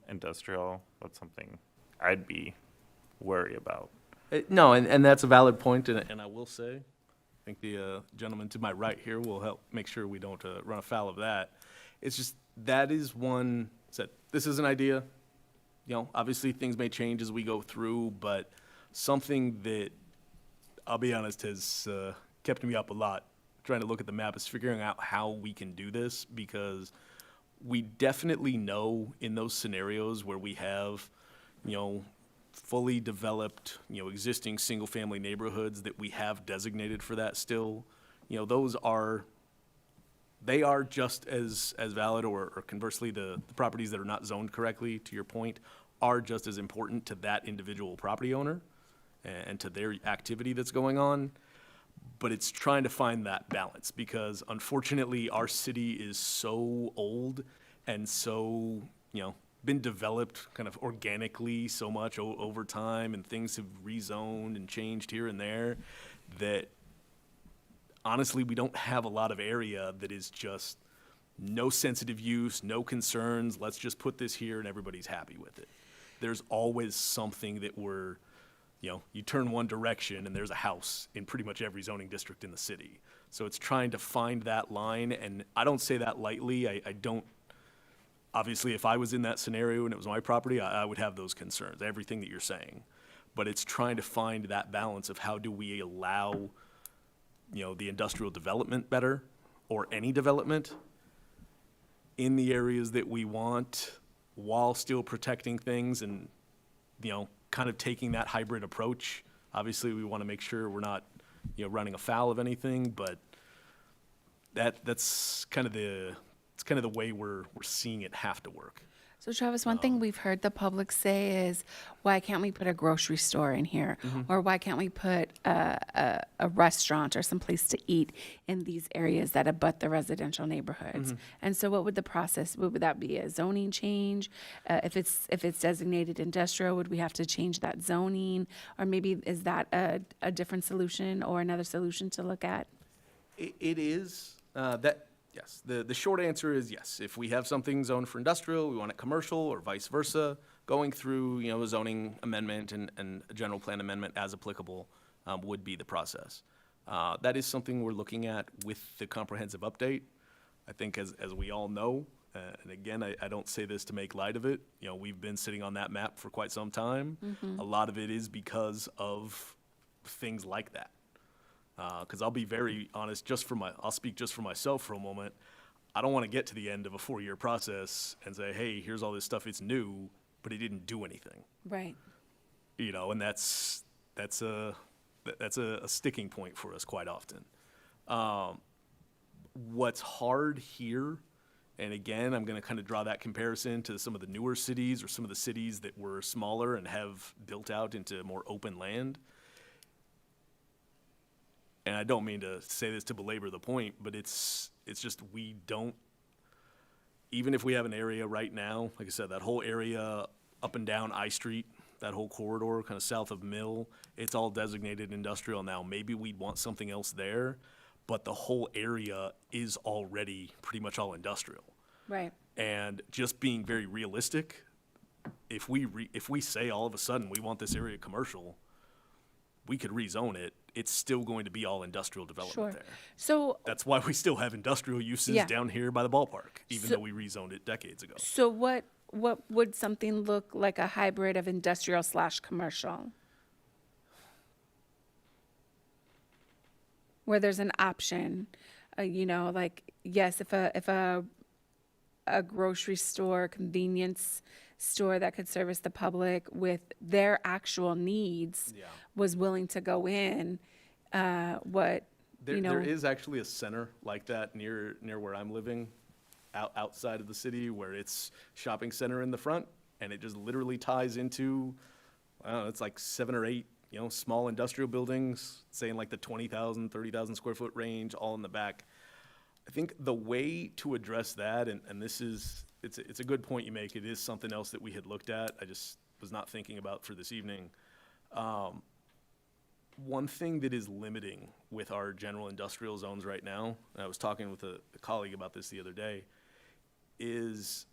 industrial, that's something I'd be worried about. No, and that's a valid point, and I will say, I think the gentleman to my right here will help make sure we don't run afoul of that. It's just, that is one, this is an idea. Obviously things may change as we go through, but something that, I'll be honest, has kept me up a lot trying to look at the map is figuring out how we can do this, because we definitely know in those scenarios where we have, fully developed, existing single-family neighborhoods that we have designated for that still, they are just as valid, or conversely, the properties that are not zoned correctly, to your point, are just as important to that individual property owner and to their activity that's going on. But it's trying to find that balance, because unfortunately our city is so old and so, been developed kind of organically so much over time, and things have rezoned and changed here and there, that honestly we don't have a lot of area that is just no sensitive use, no concerns, let's just put this here and everybody's happy with it. There's always something that we're, you turn one direction and there's a house in pretty much every zoning district in the city. So it's trying to find that line, and I don't say that lightly. I don't, obviously if I was in that scenario and it was my property, I would have those concerns, everything that you're saying. But it's trying to find that balance of how do we allow, the industrial development better, or any development in the areas that we want, while still protecting things and, kind of taking that hybrid approach. Obviously, we want to make sure we're not, running afoul of anything, but that's kind of the way we're seeing it have to work. So Travis, one thing we've heard the public say is, why can't we put a grocery store in here? Or why can't we put a restaurant or some place to eat in these areas that abut the residential neighborhoods? And so what would the process, would that be a zoning change? If it's designated industrial, would we have to change that zoning? Or maybe is that a different solution or another solution to look at? It is, yes, the short answer is yes. If we have something zoned for industrial, we want it commercial, or vice versa, going through, a zoning amendment and a general plan amendment as applicable would be the process. That is something we're looking at with the comprehensive update. I think as we all know, And again, I don't say this to make light of it. You know, we've been sitting on that map for quite some time. A lot of it is because of things like that. Because I'll be very honest, I'll speak just for myself for a moment. I don't want to get to the end of a 4-year process and say, hey, here's all this stuff, it's new, but it didn't do anything. Right. You know, and that's a sticking point for us quite often. What's hard here, and again, I'm going to kind of draw that comparison to some of the newer cities or some of the cities that were smaller and have built out into more open land. And I don't mean to say this to belabor the point, but it's just we don't, even if we have an area right now, like I said, that whole area up and down I Street, that whole corridor kind of south of Mill, it's all designated industrial now. Maybe we'd want something else there, but the whole area is already pretty much all industrial. Right. And just being very realistic, if we say all of a sudden we want this area commercial, we could rezone it. It's still going to be all industrial development Sure. there. So, That's why we still have industrial uses Yeah. down here by the ballpark, even So- though we rezoned it decades ago. so what would something look like a hybrid of industrial / commercial? Where there's an option, you know, like, yes, if a grocery store, convenience store that could service the public with their actual needs Yeah. was willing to go in, There is actually a center like that near where I'm living, outside of the city, where it's shopping center in the front, and it just literally ties into, I don't know, it's like 7 or 8, you know, small industrial buildings, say in like the 20,000, 30,000 square foot range, all in the back. I think the way to address that, and this is, it's a good point you make, it is something else that we had looked at, I just was not thinking about for this evening. One thing that is limiting with our general industrial zones right now, and I was talking with a colleague about this the other day, is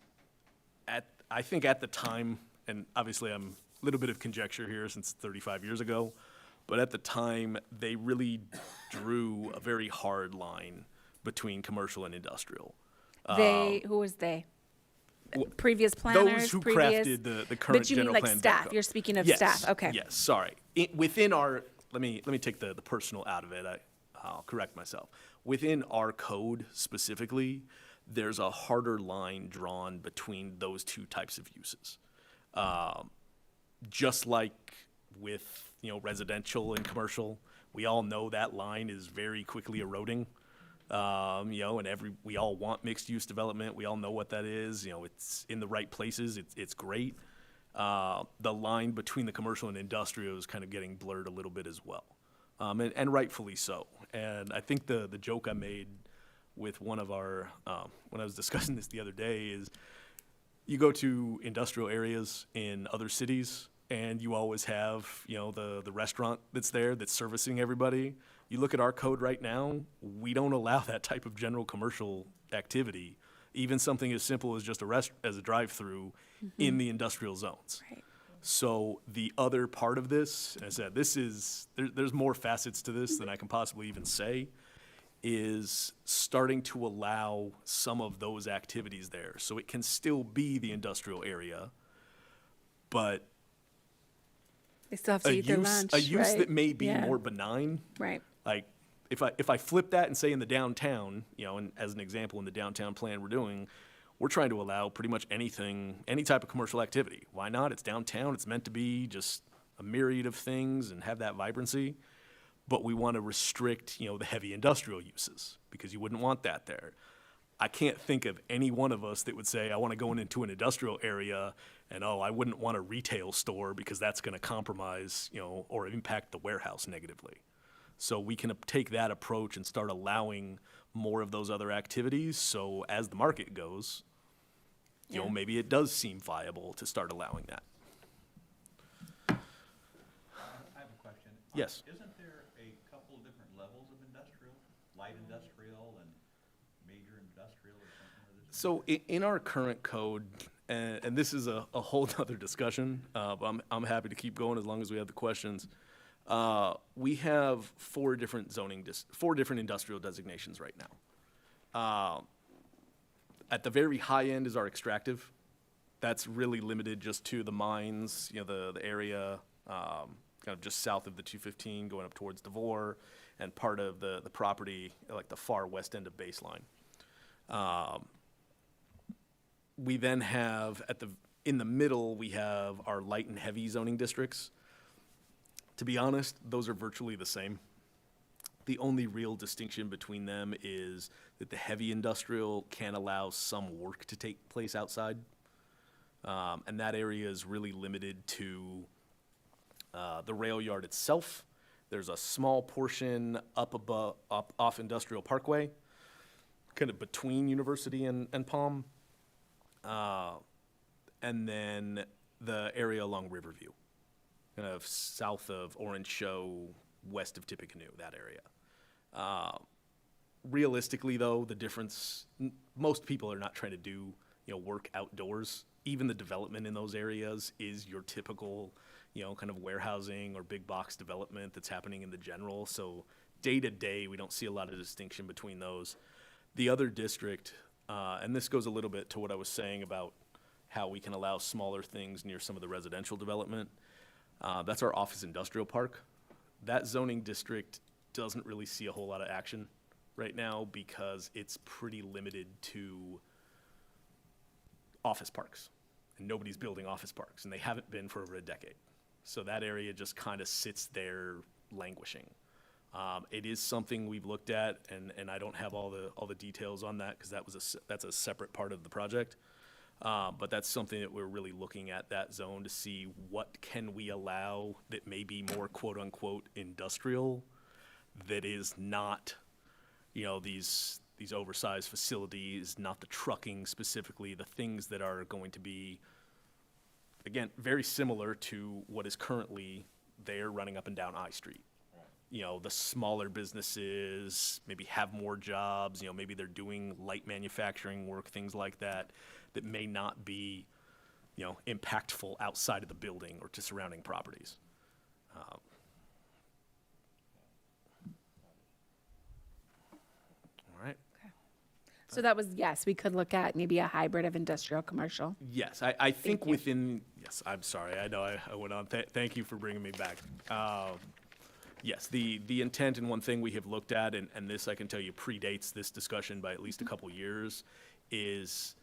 I think at the time, and obviously I'm a little bit of conjecture here since 35 years ago, but at the time, they really drew a very hard line between commercial and industrial. who was they? Previous planners? Those who previous- crafted the current But you mean general like plan. staff, Belco. you're speaking of Yes, staff, okay. Yes, sorry. Within our, let me take the personal out of it. I'll correct myself. Within our code specifically, there's a harder line drawn between those two types of uses. Just like with, you know, residential and commercial, we all know that line is very quickly eroding. You know, and we all want mixed use development. We all know what that is. You know, it's in the right places. It's great. The line between the commercial and industrial is kind of getting blurred a little bit as well, and rightfully so. And I think the joke I made with one of our when I was discussing this the other day is, you go to industrial areas in other cities, and you always have, you know, the restaurant that's there that's servicing everybody. You look at our code right now, we don't allow that type of general commercial activity, even something as simple as just as a drive-through in the industrial zones. Right. So the other part of this, and I said, there's more facets to this than I can possibly even say, is starting to allow some of those activities there. So it can still be the industrial area, but They still have to a eat their use, lunch, a use right? that may be Yeah. more benign. Right. Like, if I flip that and say in the downtown, you know, and as an example, in the downtown plan we're doing, we're trying to allow pretty much anything, any type of commercial activity. Why not? It's downtown. It's meant to be just a myriad of things and have that vibrancy. But we want to restrict, you know, the heavy industrial uses because you wouldn't want that there. I can't think of any one of us that would say, I want to go into an industrial area and, oh, I wouldn't want a retail store because that's going to compromise, you know, or impact the warehouse negatively. So we can take that approach and start allowing more of those other activities. So as the market goes, you know, Yeah. maybe it does seem viable to start allowing that. I have a question. Yes. Isn't there a couple different levels of industrial, light industrial and major industrial or something of this? So in our current code, and this is a whole nother discussion, but I'm happy to keep going as long as we have the questions. We have four different industrial designations right now. At the very high end is our extractive. That's really limited just to the mines, the area kind of just south of the 215 going up towards Devore, and part of the property, like the far west end of Baseline. We then have in the middle, we have our light and heavy zoning districts. To be honest, those are virtually the same. The only real distinction between them is that the heavy industrial can allow some work to take place outside. And that area is really limited to the rail yard itself. There's a small portion up off Industrial Parkway, kind of between University and Palm. And then the area along Riverview, kind of south of Orange Show, west of Tippecanoe, that area. Realistically, though, the difference, most people are not trying to do, work outdoors. Even the development in those areas is your typical, kind of warehousing or big box development that's happening in the general. So day to day, we don't see a lot of distinction between those. The other district, and this goes a little bit to what I was saying about how we can allow smaller things near some of the residential development. That's our office industrial park. That zoning district doesn't really see a whole lot of action right now because it's pretty limited to office parks. And nobody's building office parks, and they haven't been for over a decade. So that area just kind of sits there languishing. It is something we've looked at, and I don't have all the details on that because that's a separate part of the project. But that's something that we're really looking at, that zone, to see what can we allow that may be more quote-unquote industrial, that is not, these oversized facilities, not the trucking specifically, the things that are going to be, again, very similar to what is currently there running up and down I Street. The smaller businesses maybe have more jobs, maybe they're doing light manufacturing work, things like that, that may not be, impactful outside of the building or to surrounding properties. All right. So that was, yes, we could look at maybe a hybrid of industrial, commercial. Yes, I think you. within, yes, I'm sorry, I know I went on. Thank you for bringing me back. Yes, the intent, and one thing we have looked at, and this I can tell you predates this discussion by at least a couple years, is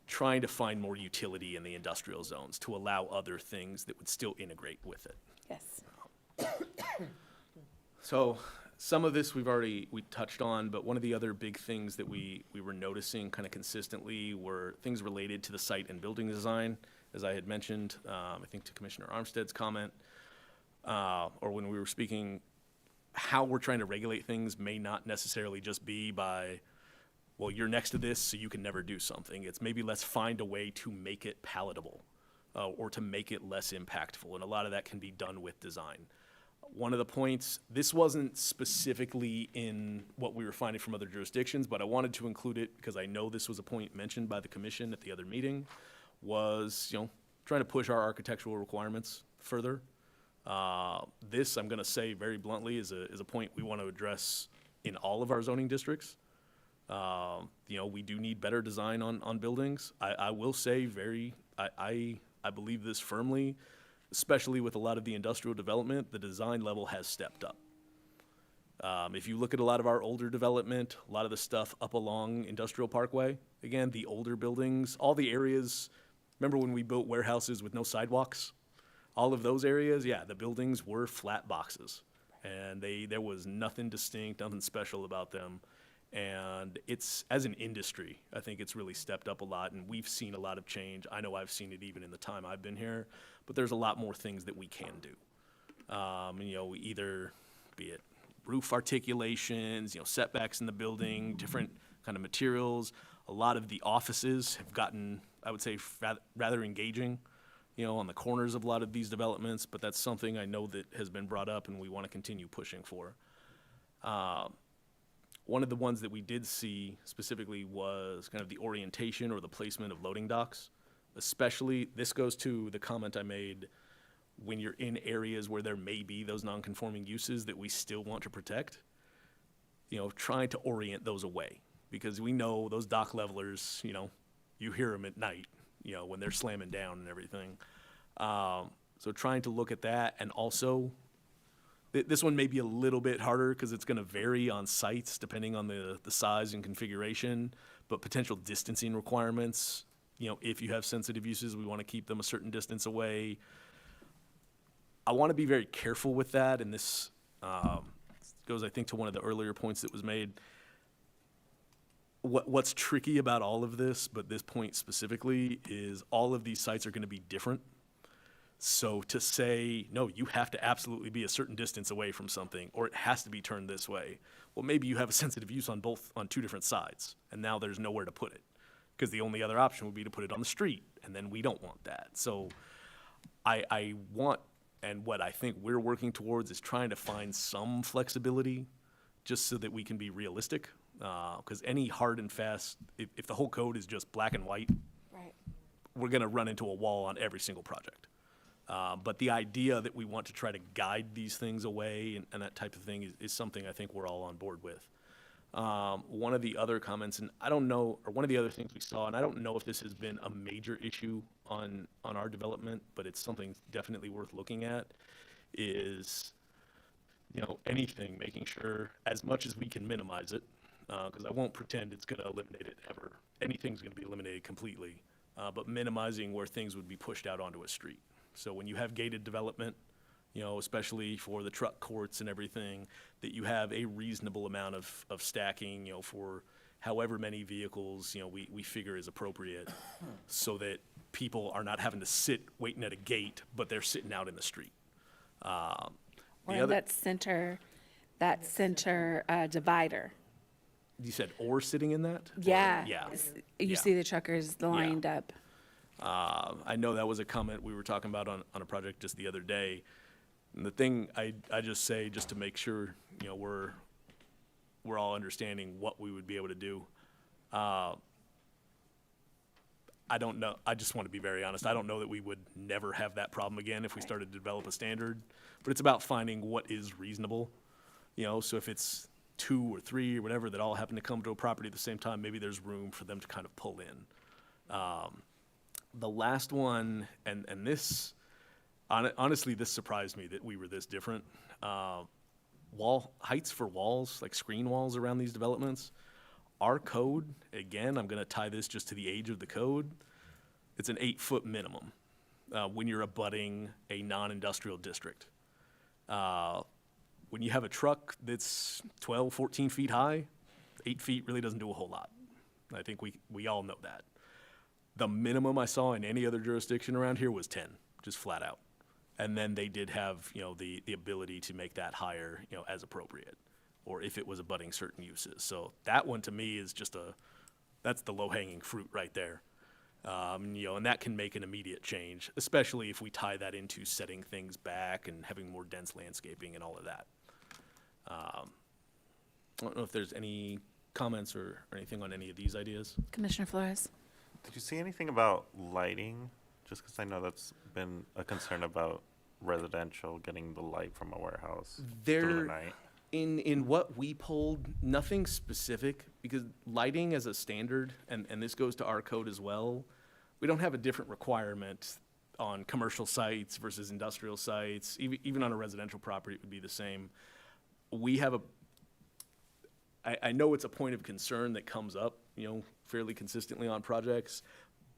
trying to find more utility in the industrial zones to allow other things that would still integrate with it. Yes. So some of this we touched on, but one of the other big things that we were noticing kind of consistently were things related to the site and building design, as I had mentioned, I think to Commissioner Armstead's comment, or when we were speaking, how we're trying to regulate things may not necessarily just be by, well, you're next to this, so you can never do something. It's maybe let's find a way to make it palatable, or to make it less impactful, and a lot of that can be done with design. One of the points, this wasn't specifically in what we were finding from other jurisdictions, but I wanted to include it because I know this was a point mentioned by the commission at the other meeting, was, trying to push our architectural requirements further. This, I'm going to say very bluntly, is a point we want to address in all of our zoning districts. We do need better design on buildings. I will say I believe this firmly, especially with a lot of the industrial development, the design level has stepped up. If you look at a lot of our older development, a lot of the stuff up along Industrial Parkway, again, the older buildings, all the areas, remember when we built warehouses with no sidewalks? All of those areas, yeah, the buildings were flat boxes. And there was nothing distinct, nothing special about them. And it's, as an industry, I think it's really stepped up a lot, and we've seen a lot of change. I know I've seen it even in the time I've been here, but there's a lot more things that we can do. Either be it roof articulations, setbacks in the building, different kind of materials. A lot of the offices have gotten, I would say, rather engaging, on the corners of a lot of these developments, but that's something I know that has been brought up and we want to continue pushing for. One of the ones that we did see specifically was kind of the orientation or the placement of loading docks. Especially, this goes to the comment I made, when you're in areas where there may be those non-conforming uses that we still want to protect, trying to orient those away. because we know those dock levelers, you know, you hear them at night, you know, when they're slamming down and everything. So trying to look at that, and also, this one may be a little bit harder because it's gonna vary on sites depending on the size and configuration, but potential distancing requirements, you know, if you have sensitive uses, we wanna keep them a certain distance away. I wanna be very careful with that, and this, goes, I think, to one of the earlier points that was made. What's tricky about all of this, but this point specifically, is all of these sites are gonna be different. So to say, no, you have to absolutely be a certain distance away from something, or it has to be turned this way, well, maybe you have a sensitive use on two different sides, and now there's nowhere to put it. Because the only other option would be to put it on the street, and then we don't want that. So I want, and what I think we're working towards is trying to find some flexibility, just so that we can be realistic. Because any hard and fast, if the whole code is just black and white, Right. we're gonna run into a wall on every single project. But the idea that we want to try to guide these things away and that type of thing is something I think we're all on board with. One of the other comments, and I don't know, or one of the other things we saw, and I don't know if this has been a major issue on our development, but it's something definitely worth looking at, is, you know, anything, making sure as much as we can minimize it, because I won't pretend it's gonna eliminate it ever. Anything's gonna be eliminated completely, but minimizing where things would be pushed out onto a street. So when you have gated development, you know, especially for the truck courts and everything, that you have a reasonable amount of stacking, you know, for however many vehicles, you know, we figure is appropriate, so that people are not having to sit waiting at a gate, but they're sitting out in the street. Or The in other, that center divider. you said, or sitting in that? Or- Yeah. Yeah. You Yeah. see the truckers lined up. I know that was a comment we were talking about on a project just the other day. And the thing I just say, just to make sure, you know, we're all understanding what we would be able to do. I don't know, I just want to be very honest, I don't know that we would never have that problem again if we started to develop a standard. But it's about finding what is reasonable, you know, so if it's 2 or 3 or whatever that all happen to come to a property at the same time, maybe there's room for them to kind of pull in. The last one, and this, honestly, this surprised me that we were this different. Wall heights for walls, like screen walls around these developments. Our code, again, I'm gonna tie this just to the age of the code. It's an 8-foot minimum when you're abutting a non-industrial district. When you have a truck that's 12, 14 feet high, 8 feet really doesn't do a whole lot. I think we all know that. The minimum I saw in any other jurisdiction around here was 10, just flat out. And then they did have, you know, the ability to make that higher, you know, as appropriate, or if it was abutting certain uses. So that one to me is just that's the low-hanging fruit right there. You know, and that can make an immediate change, especially if we tie that into setting things back and having more dense landscaping and all of that. I don't know if there's any comments or anything on any of these ideas. Commissioner Flores? Did you see anything about lighting? Just because I know that's been a concern about residential getting the light from a warehouse through There, the night. in what we pulled, nothing specific, because lighting as a standard, and this goes to our code as well, we don't have a different requirement on commercial sites versus industrial sites. Even on a residential property, it would be the same. We have I know it's a point of concern that comes up, you know, fairly consistently on projects,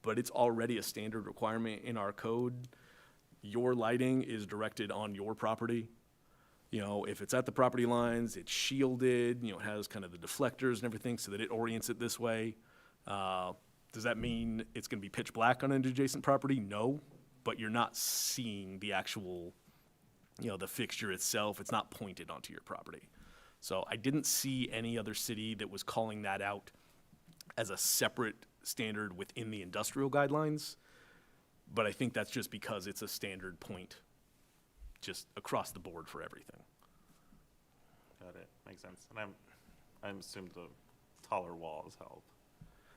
but it's already a standard requirement in our code. Your lighting is directed on your property. You know, if it's at the property lines, it's shielded, you know, it has kind of the deflectors and everything so that it orients it this way. Does that mean it's gonna be pitch black on an adjacent property? No, but you're not seeing the actual, you know, the fixture itself. It's not pointed onto your property. So I didn't see any other city that was calling that out as a separate standard within the industrial guidelines. But I think that's just because it's a standard point just across the board for everything. Got it. Makes sense. And I assume the taller walls help.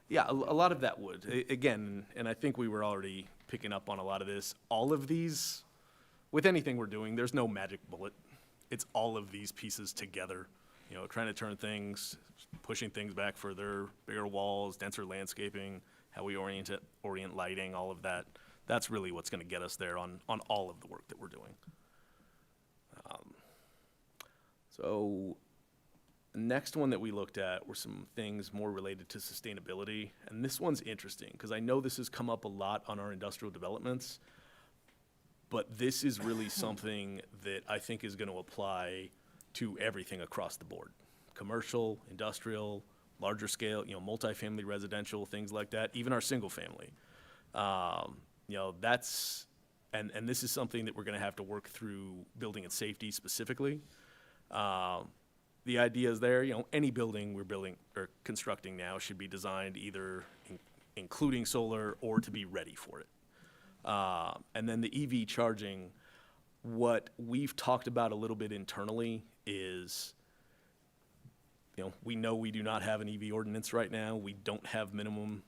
Yeah, a lot of that would. Again, and I think we were already picking up on a lot of this. All of these, with anything we're doing, there's no magic bullet. It's all of these pieces together, you know, trying to turn things, pushing things back further, bigger walls, denser landscaping, how we orient lighting, all of that. That's really what's gonna get us there on all of the work that we're doing. So, the next one that we looked at were some things more related to sustainability, and this one's interesting, because I know this has come up a lot on our industrial developments, but this is really something that I think is gonna apply to everything across the board. Commercial, industrial, larger scale, you know, multifamily residential, things like that, even our single family. You know, that's, and this is something that we're gonna have to work through building and safety specifically. The idea is there, you know, any building we're building or constructing now should be designed either including solar or to be ready for it. And then the EV charging, what we've talked about a little bit internally is, you know we do not have an EV ordinance right now. We don't have minimum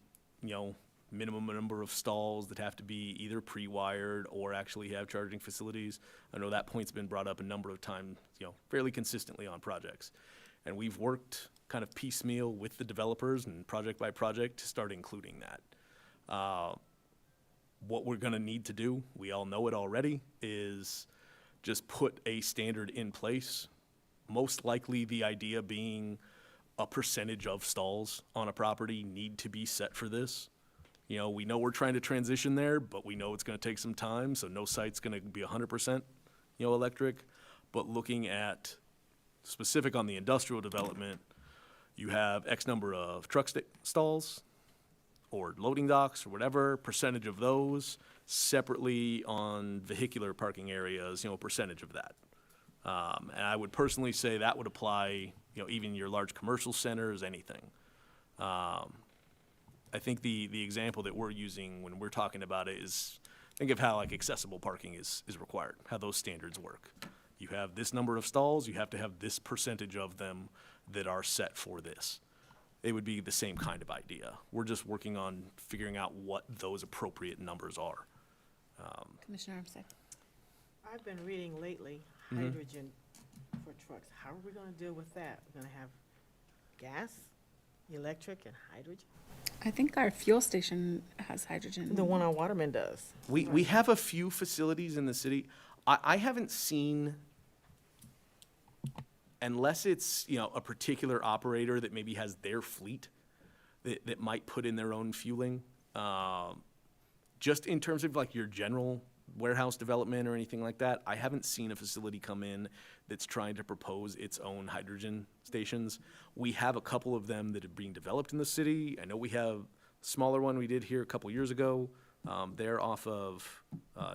number of stalls that have to be either pre-wired or actually have charging facilities. I know that point's been brought up a number of times, you know, fairly consistently on projects. And we've worked kind of piecemeal with the developers and project by project to start including that. What we're gonna need to do, we all know it already, is just put a standard in place. Most likely the idea being a percentage of stalls on a property need to be set for this. You know, we know we're trying to transition there, but we know it's gonna take some time, so no site's gonna be 100%, you know, electric. But looking at specific on the industrial development, you have X number of truck stalls or loading docks or whatever, percentage of those. Separately on vehicular parking areas, you know, a percentage of that. And I would personally say that would apply, you know, even your large commercial centers, anything. I think the example that we're using when we're talking about it is, think of how like accessible parking is required, how those standards work. You have this number of stalls, you have to have this percentage of them that are set for this. It would be the same kind of idea. We're just working on figuring out what those appropriate numbers are. Commissioner Armstead. I've been reading lately, hydrogen for trucks. How are we gonna deal with that? We're gonna have gas, electric, and hydrogen? I think our fuel station has hydrogen. The one on Waterman does. We have a few facilities in the city. I haven't seen, unless it's, you know, a particular operator that maybe has their fleet that might put in their own fueling. Just in terms of like your general warehouse development or anything like that, I haven't seen a facility come in that's trying to propose its own hydrogen stations. We have a couple of them that are being developed in the city. I know we have a smaller one we did here a couple years ago. They're off of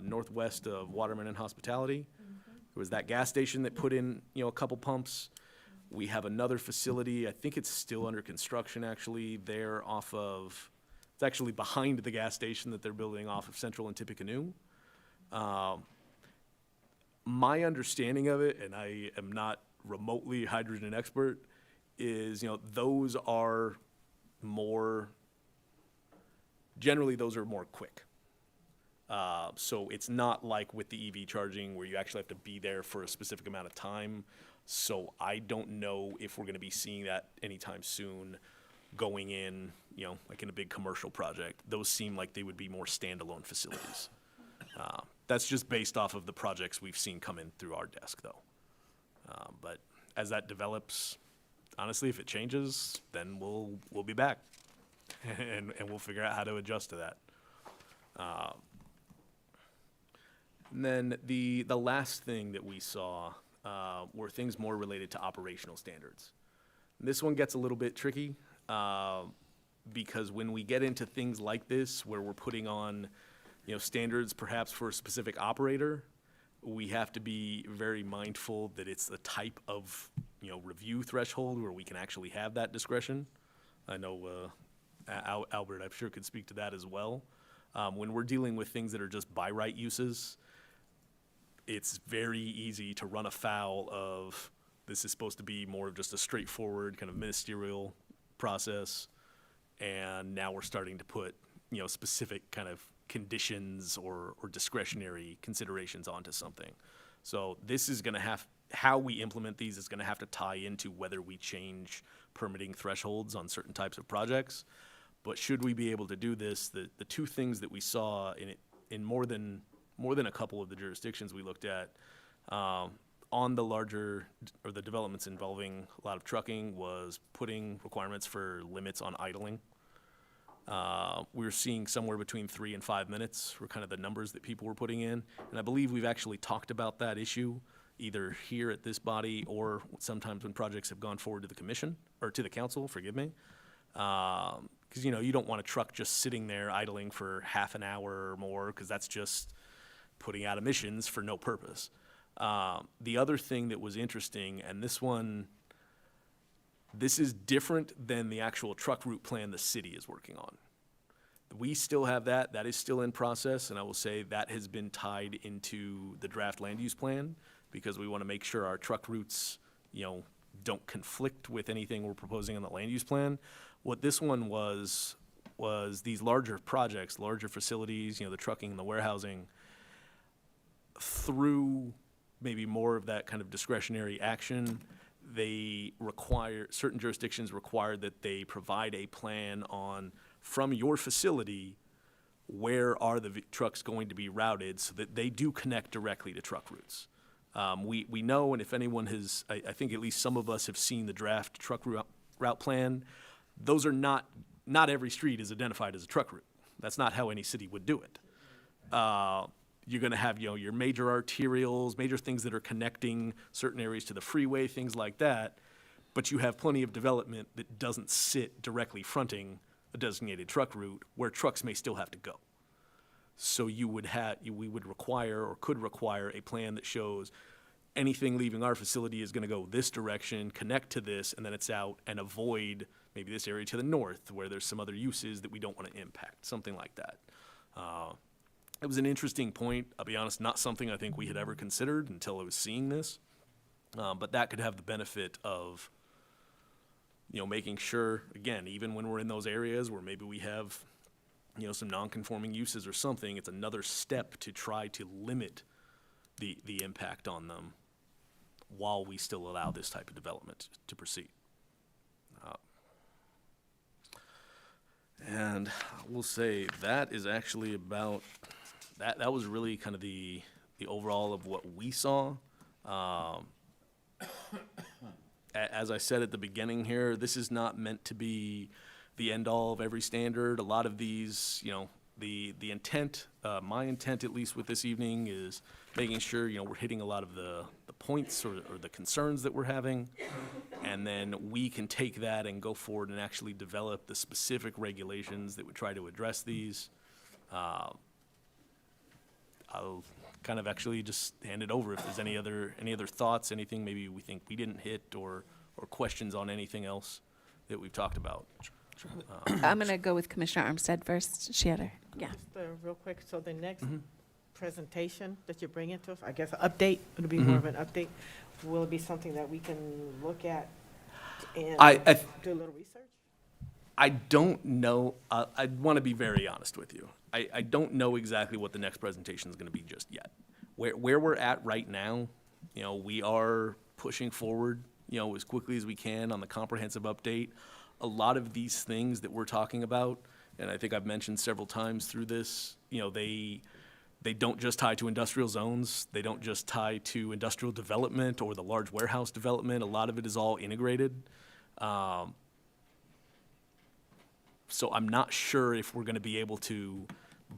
northwest of Waterman and Hospitality. There was that gas station that put in, you know, a couple pumps. We have another facility, I think it's still under construction actually, they're off of, it's actually behind the gas station that they're building off of Central and Tippecanoe. My understanding of it, and I am not remotely hydrogen expert, is, you know, those are more, generally those are more quick. So it's not like with the EV charging where you actually have to be there for a specific amount of time. So I don't know if we're gonna be seeing that anytime soon going in, you know, like in a big commercial project. Those seem like they would be more standalone facilities. That's just based off of the projects we've seen come in through our desk though. But as that develops, honestly, if it changes, then we'll be back and we'll figure out how to adjust to that. And then the last thing that we saw were things more related to operational standards. This one gets a little bit tricky because when we get into things like this, where we're putting on, you know, standards perhaps for a specific operator, we have to be very mindful that it's the type of, you know, review threshold where we can actually have that discretion. I know Albert, I'm sure, could speak to that as well. When we're dealing with things that are just by right uses, it's very easy to run afoul of, this is supposed to be more of just a straightforward kind of ministerial process, and now we're starting to put, you know, specific kind of conditions or discretionary considerations onto something. So this is gonna how we implement these is gonna have to tie into whether we change permitting thresholds on certain types of projects. But should we be able to do this, the two things that we saw in more than a couple of the jurisdictions we looked at, on the larger, or the developments involving a lot of trucking, was putting requirements for limits on idling. We were seeing somewhere between 3 and 5 minutes were kind of the numbers that people were putting in. And I believe we've actually talked about that issue, either here at this body or sometimes when projects have gone forward to the commission, or to the council, forgive me. Because, you don't want a truck just sitting there idling for half an hour or more, because that's just putting out emissions for no purpose. The other thing that was interesting, and this is different than the actual truck route plan the city is working on. We still have that. That is still in process, and I will say that has been tied into the draft land use plan, because we want to make sure our truck routes, don't conflict with anything we're proposing on the land use plan. What this one was these larger projects, larger facilities, the trucking and the warehousing, through maybe more of that kind of discretionary action, certain jurisdictions require that they provide a plan on, from your facility, where are the trucks going to be routed, so that they do connect directly to truck routes. We know, and if anyone has, I think at least some of us have seen the draft truck route plan, those are not every street is identified as a truck route. That's not how any city would do it. You're going to have, your major arterials, major things that are connecting certain areas to the freeway, things like that. But you have plenty of development that doesn't sit directly fronting a designated truck route, where trucks may still have to go. So we would require, or could require, a plan that shows anything leaving our facility is going to go this direction, connect to this, and then it's out, and avoid maybe this area to the north where there's some other uses that we don't want to impact, something like that. It was an interesting point. I'll be honest, not something I think we had ever considered until I was seeing this. But that could have the benefit of, making sure, again, even when we're in those areas where maybe we have, some non-conforming uses or something, it's another step to try to limit the impact on them while we still allow this type of development to proceed. And we'll say that is actually about, that was really kind of the overall of what we saw. As I said at the beginning here, this is not meant to be the end-all of every standard. A lot of these, the intent, my intent at least with this evening, is making sure, we're hitting a lot of the points or the concerns that we're having. And then we can take that and go forward and actually develop the specific regulations that would try to address these. I'll kind of actually just hand it over if there's any other thoughts, anything maybe we think we didn't hit, or questions on anything else that we've talked about. I'm going to go with Commissioner Armstead first. She had her, yeah. Just real quick, so the next presentation that you're bringing to us, I guess, an update, it'll be Mm-hmm. more of an update. Will it be something that we can look at and I do a little research? I don't know. I want to be very honest with you. I don't know exactly what the next presentation is going to be just yet. Where we're at right now, we are pushing forward, as quickly as we can on the comprehensive update. A lot of these things that we're talking about, and I think I've mentioned several times through this, they don't just tie to industrial zones. They don't just tie to industrial development or the large warehouse development. A lot of it is all integrated. So I'm not sure if we're going to be able to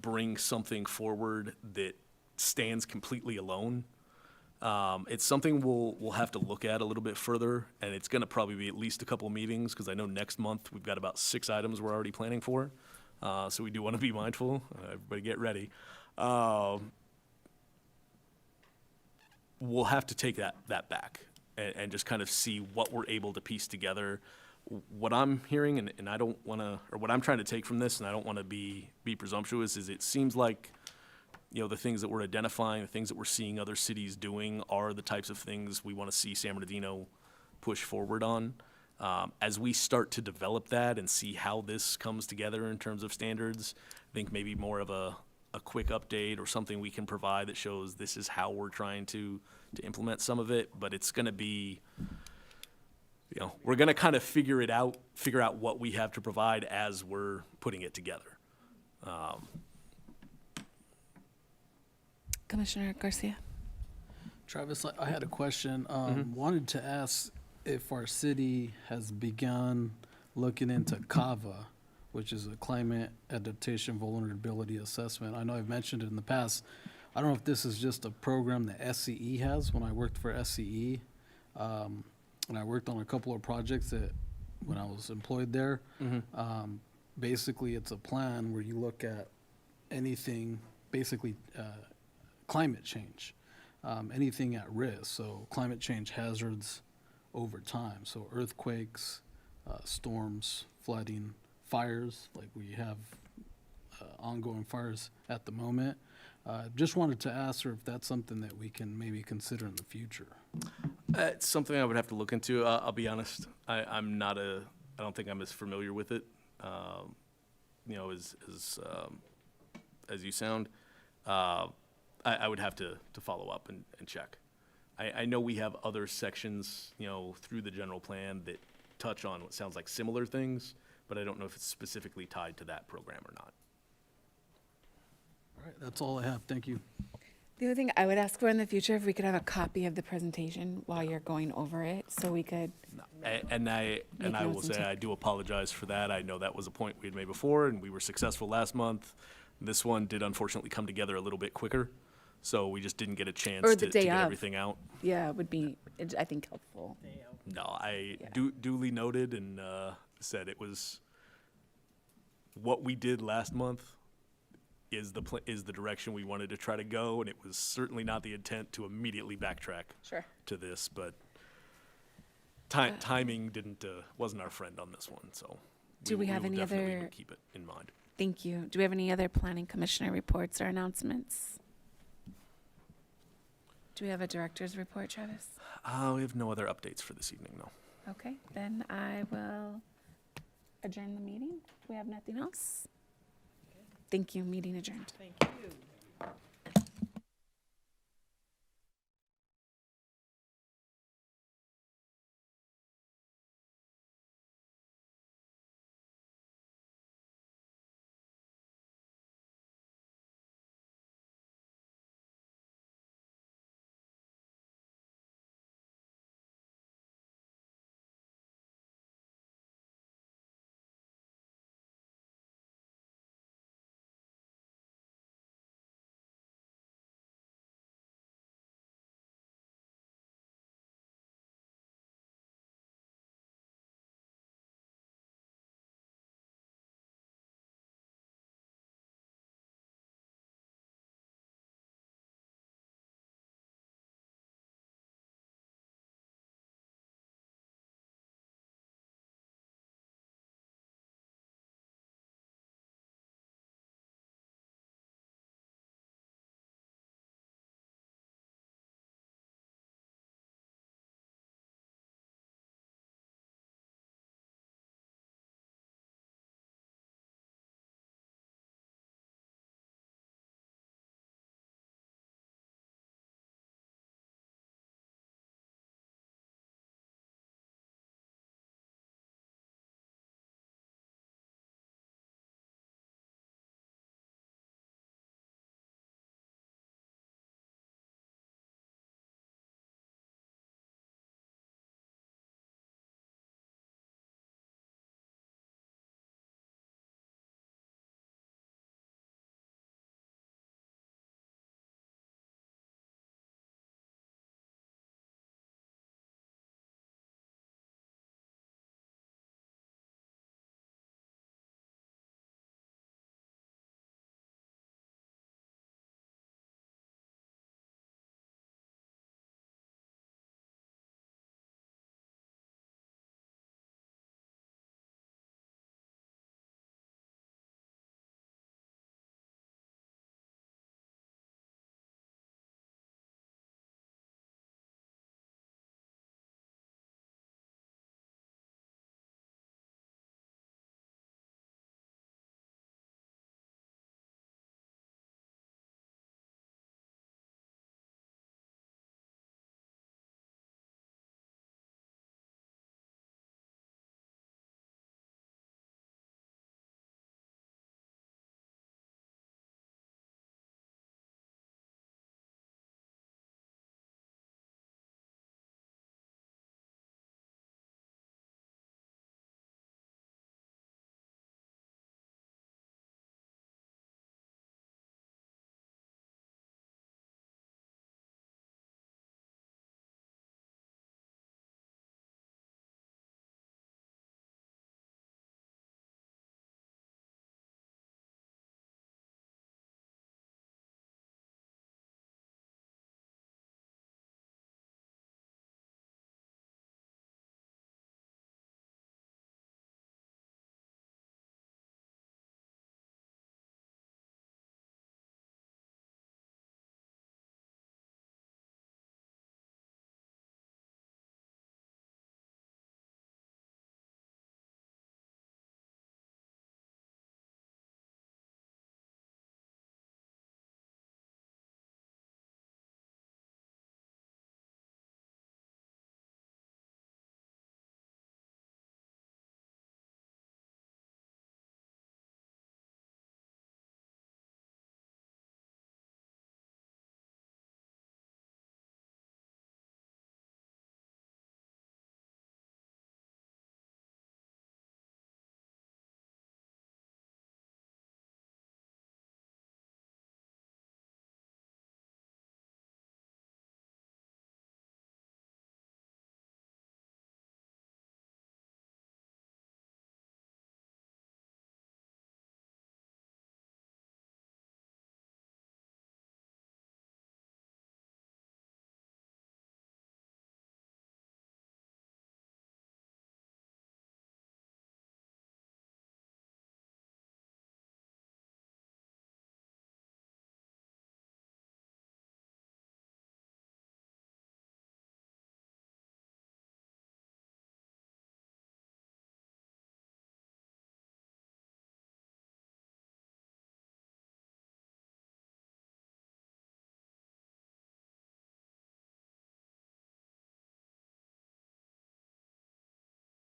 bring something forward that stands completely alone. It's something we'll have to look at a little bit further, and it's going to probably be at least a couple of meetings, because I know next month we've got about 6 items we're already planning for. So we do want to be mindful. Everybody get ready. We'll have to take that back and just kind of see what we're able to piece together. What I'm hearing, and I don't want to, or what I'm trying to take from this, and I don't want to be presumptuous, is it seems like, the things that we're identifying, the things that we're seeing other cities doing are the types of things we want to see San Bernardino push forward on. As we start to develop that and see how this comes together in terms of standards, I think maybe more of a quick update or something we can provide that shows this is how we're trying to to implement some of it, but it's gonna be, you know, we're gonna kind of figure out what we have to provide as we're putting it together. Commissioner Garcia. Travis, I had a question. Wanted to ask if our city has begun looking into CAVA, which is a climate adaptation vulnerability assessment. I know I've mentioned it in the past. I don't know if this is just a program that SCE has. When I worked for SCE, and I worked on a couple of projects that when I was employed there, basically it's a plan where you look at anything, basically climate change, anything at risk. So climate change hazards over time. So earthquakes, storms, flooding, fires, like we have ongoing fires at the moment. Just wanted to ask her if that's something that we can maybe consider in the future. It's something I would have to look into. I'll be honest. I don't think I'm as familiar with it, you know, as you sound. I would have to follow up and check. I know we have other sections, you know, through the general plan that touch on what sounds like similar things, but I don't know if it's specifically tied to that program or not. All right, that's all I have. Thank you. The other thing I would ask for in the future, if we could have a copy of the presentation while you're going over it, so we could, And I will notes and say, I do apologize for that. I know that was a point we had made before, and we were successful last month. This one did unfortunately come together a little bit quicker, so we just didn't get a chance Or to the day get of. everything out. yeah, would be, I think, helpful. No, I Yeah. duly noted and said it was what we did last month is the direction we wanted to try to go, and it was certainly not the intent to immediately backtrack Sure. to this, but timing wasn't our friend on this one, so. Do we have will any definitely other- keep it in mind. Thank you. Do we have any other planning commissioner reports or announcements? Do we have a director's report, Travis? We have no other updates for this evening, though. Okay, then I will adjourn the meeting. We have nothing else? Thank you, meeting adjourned. Thank you.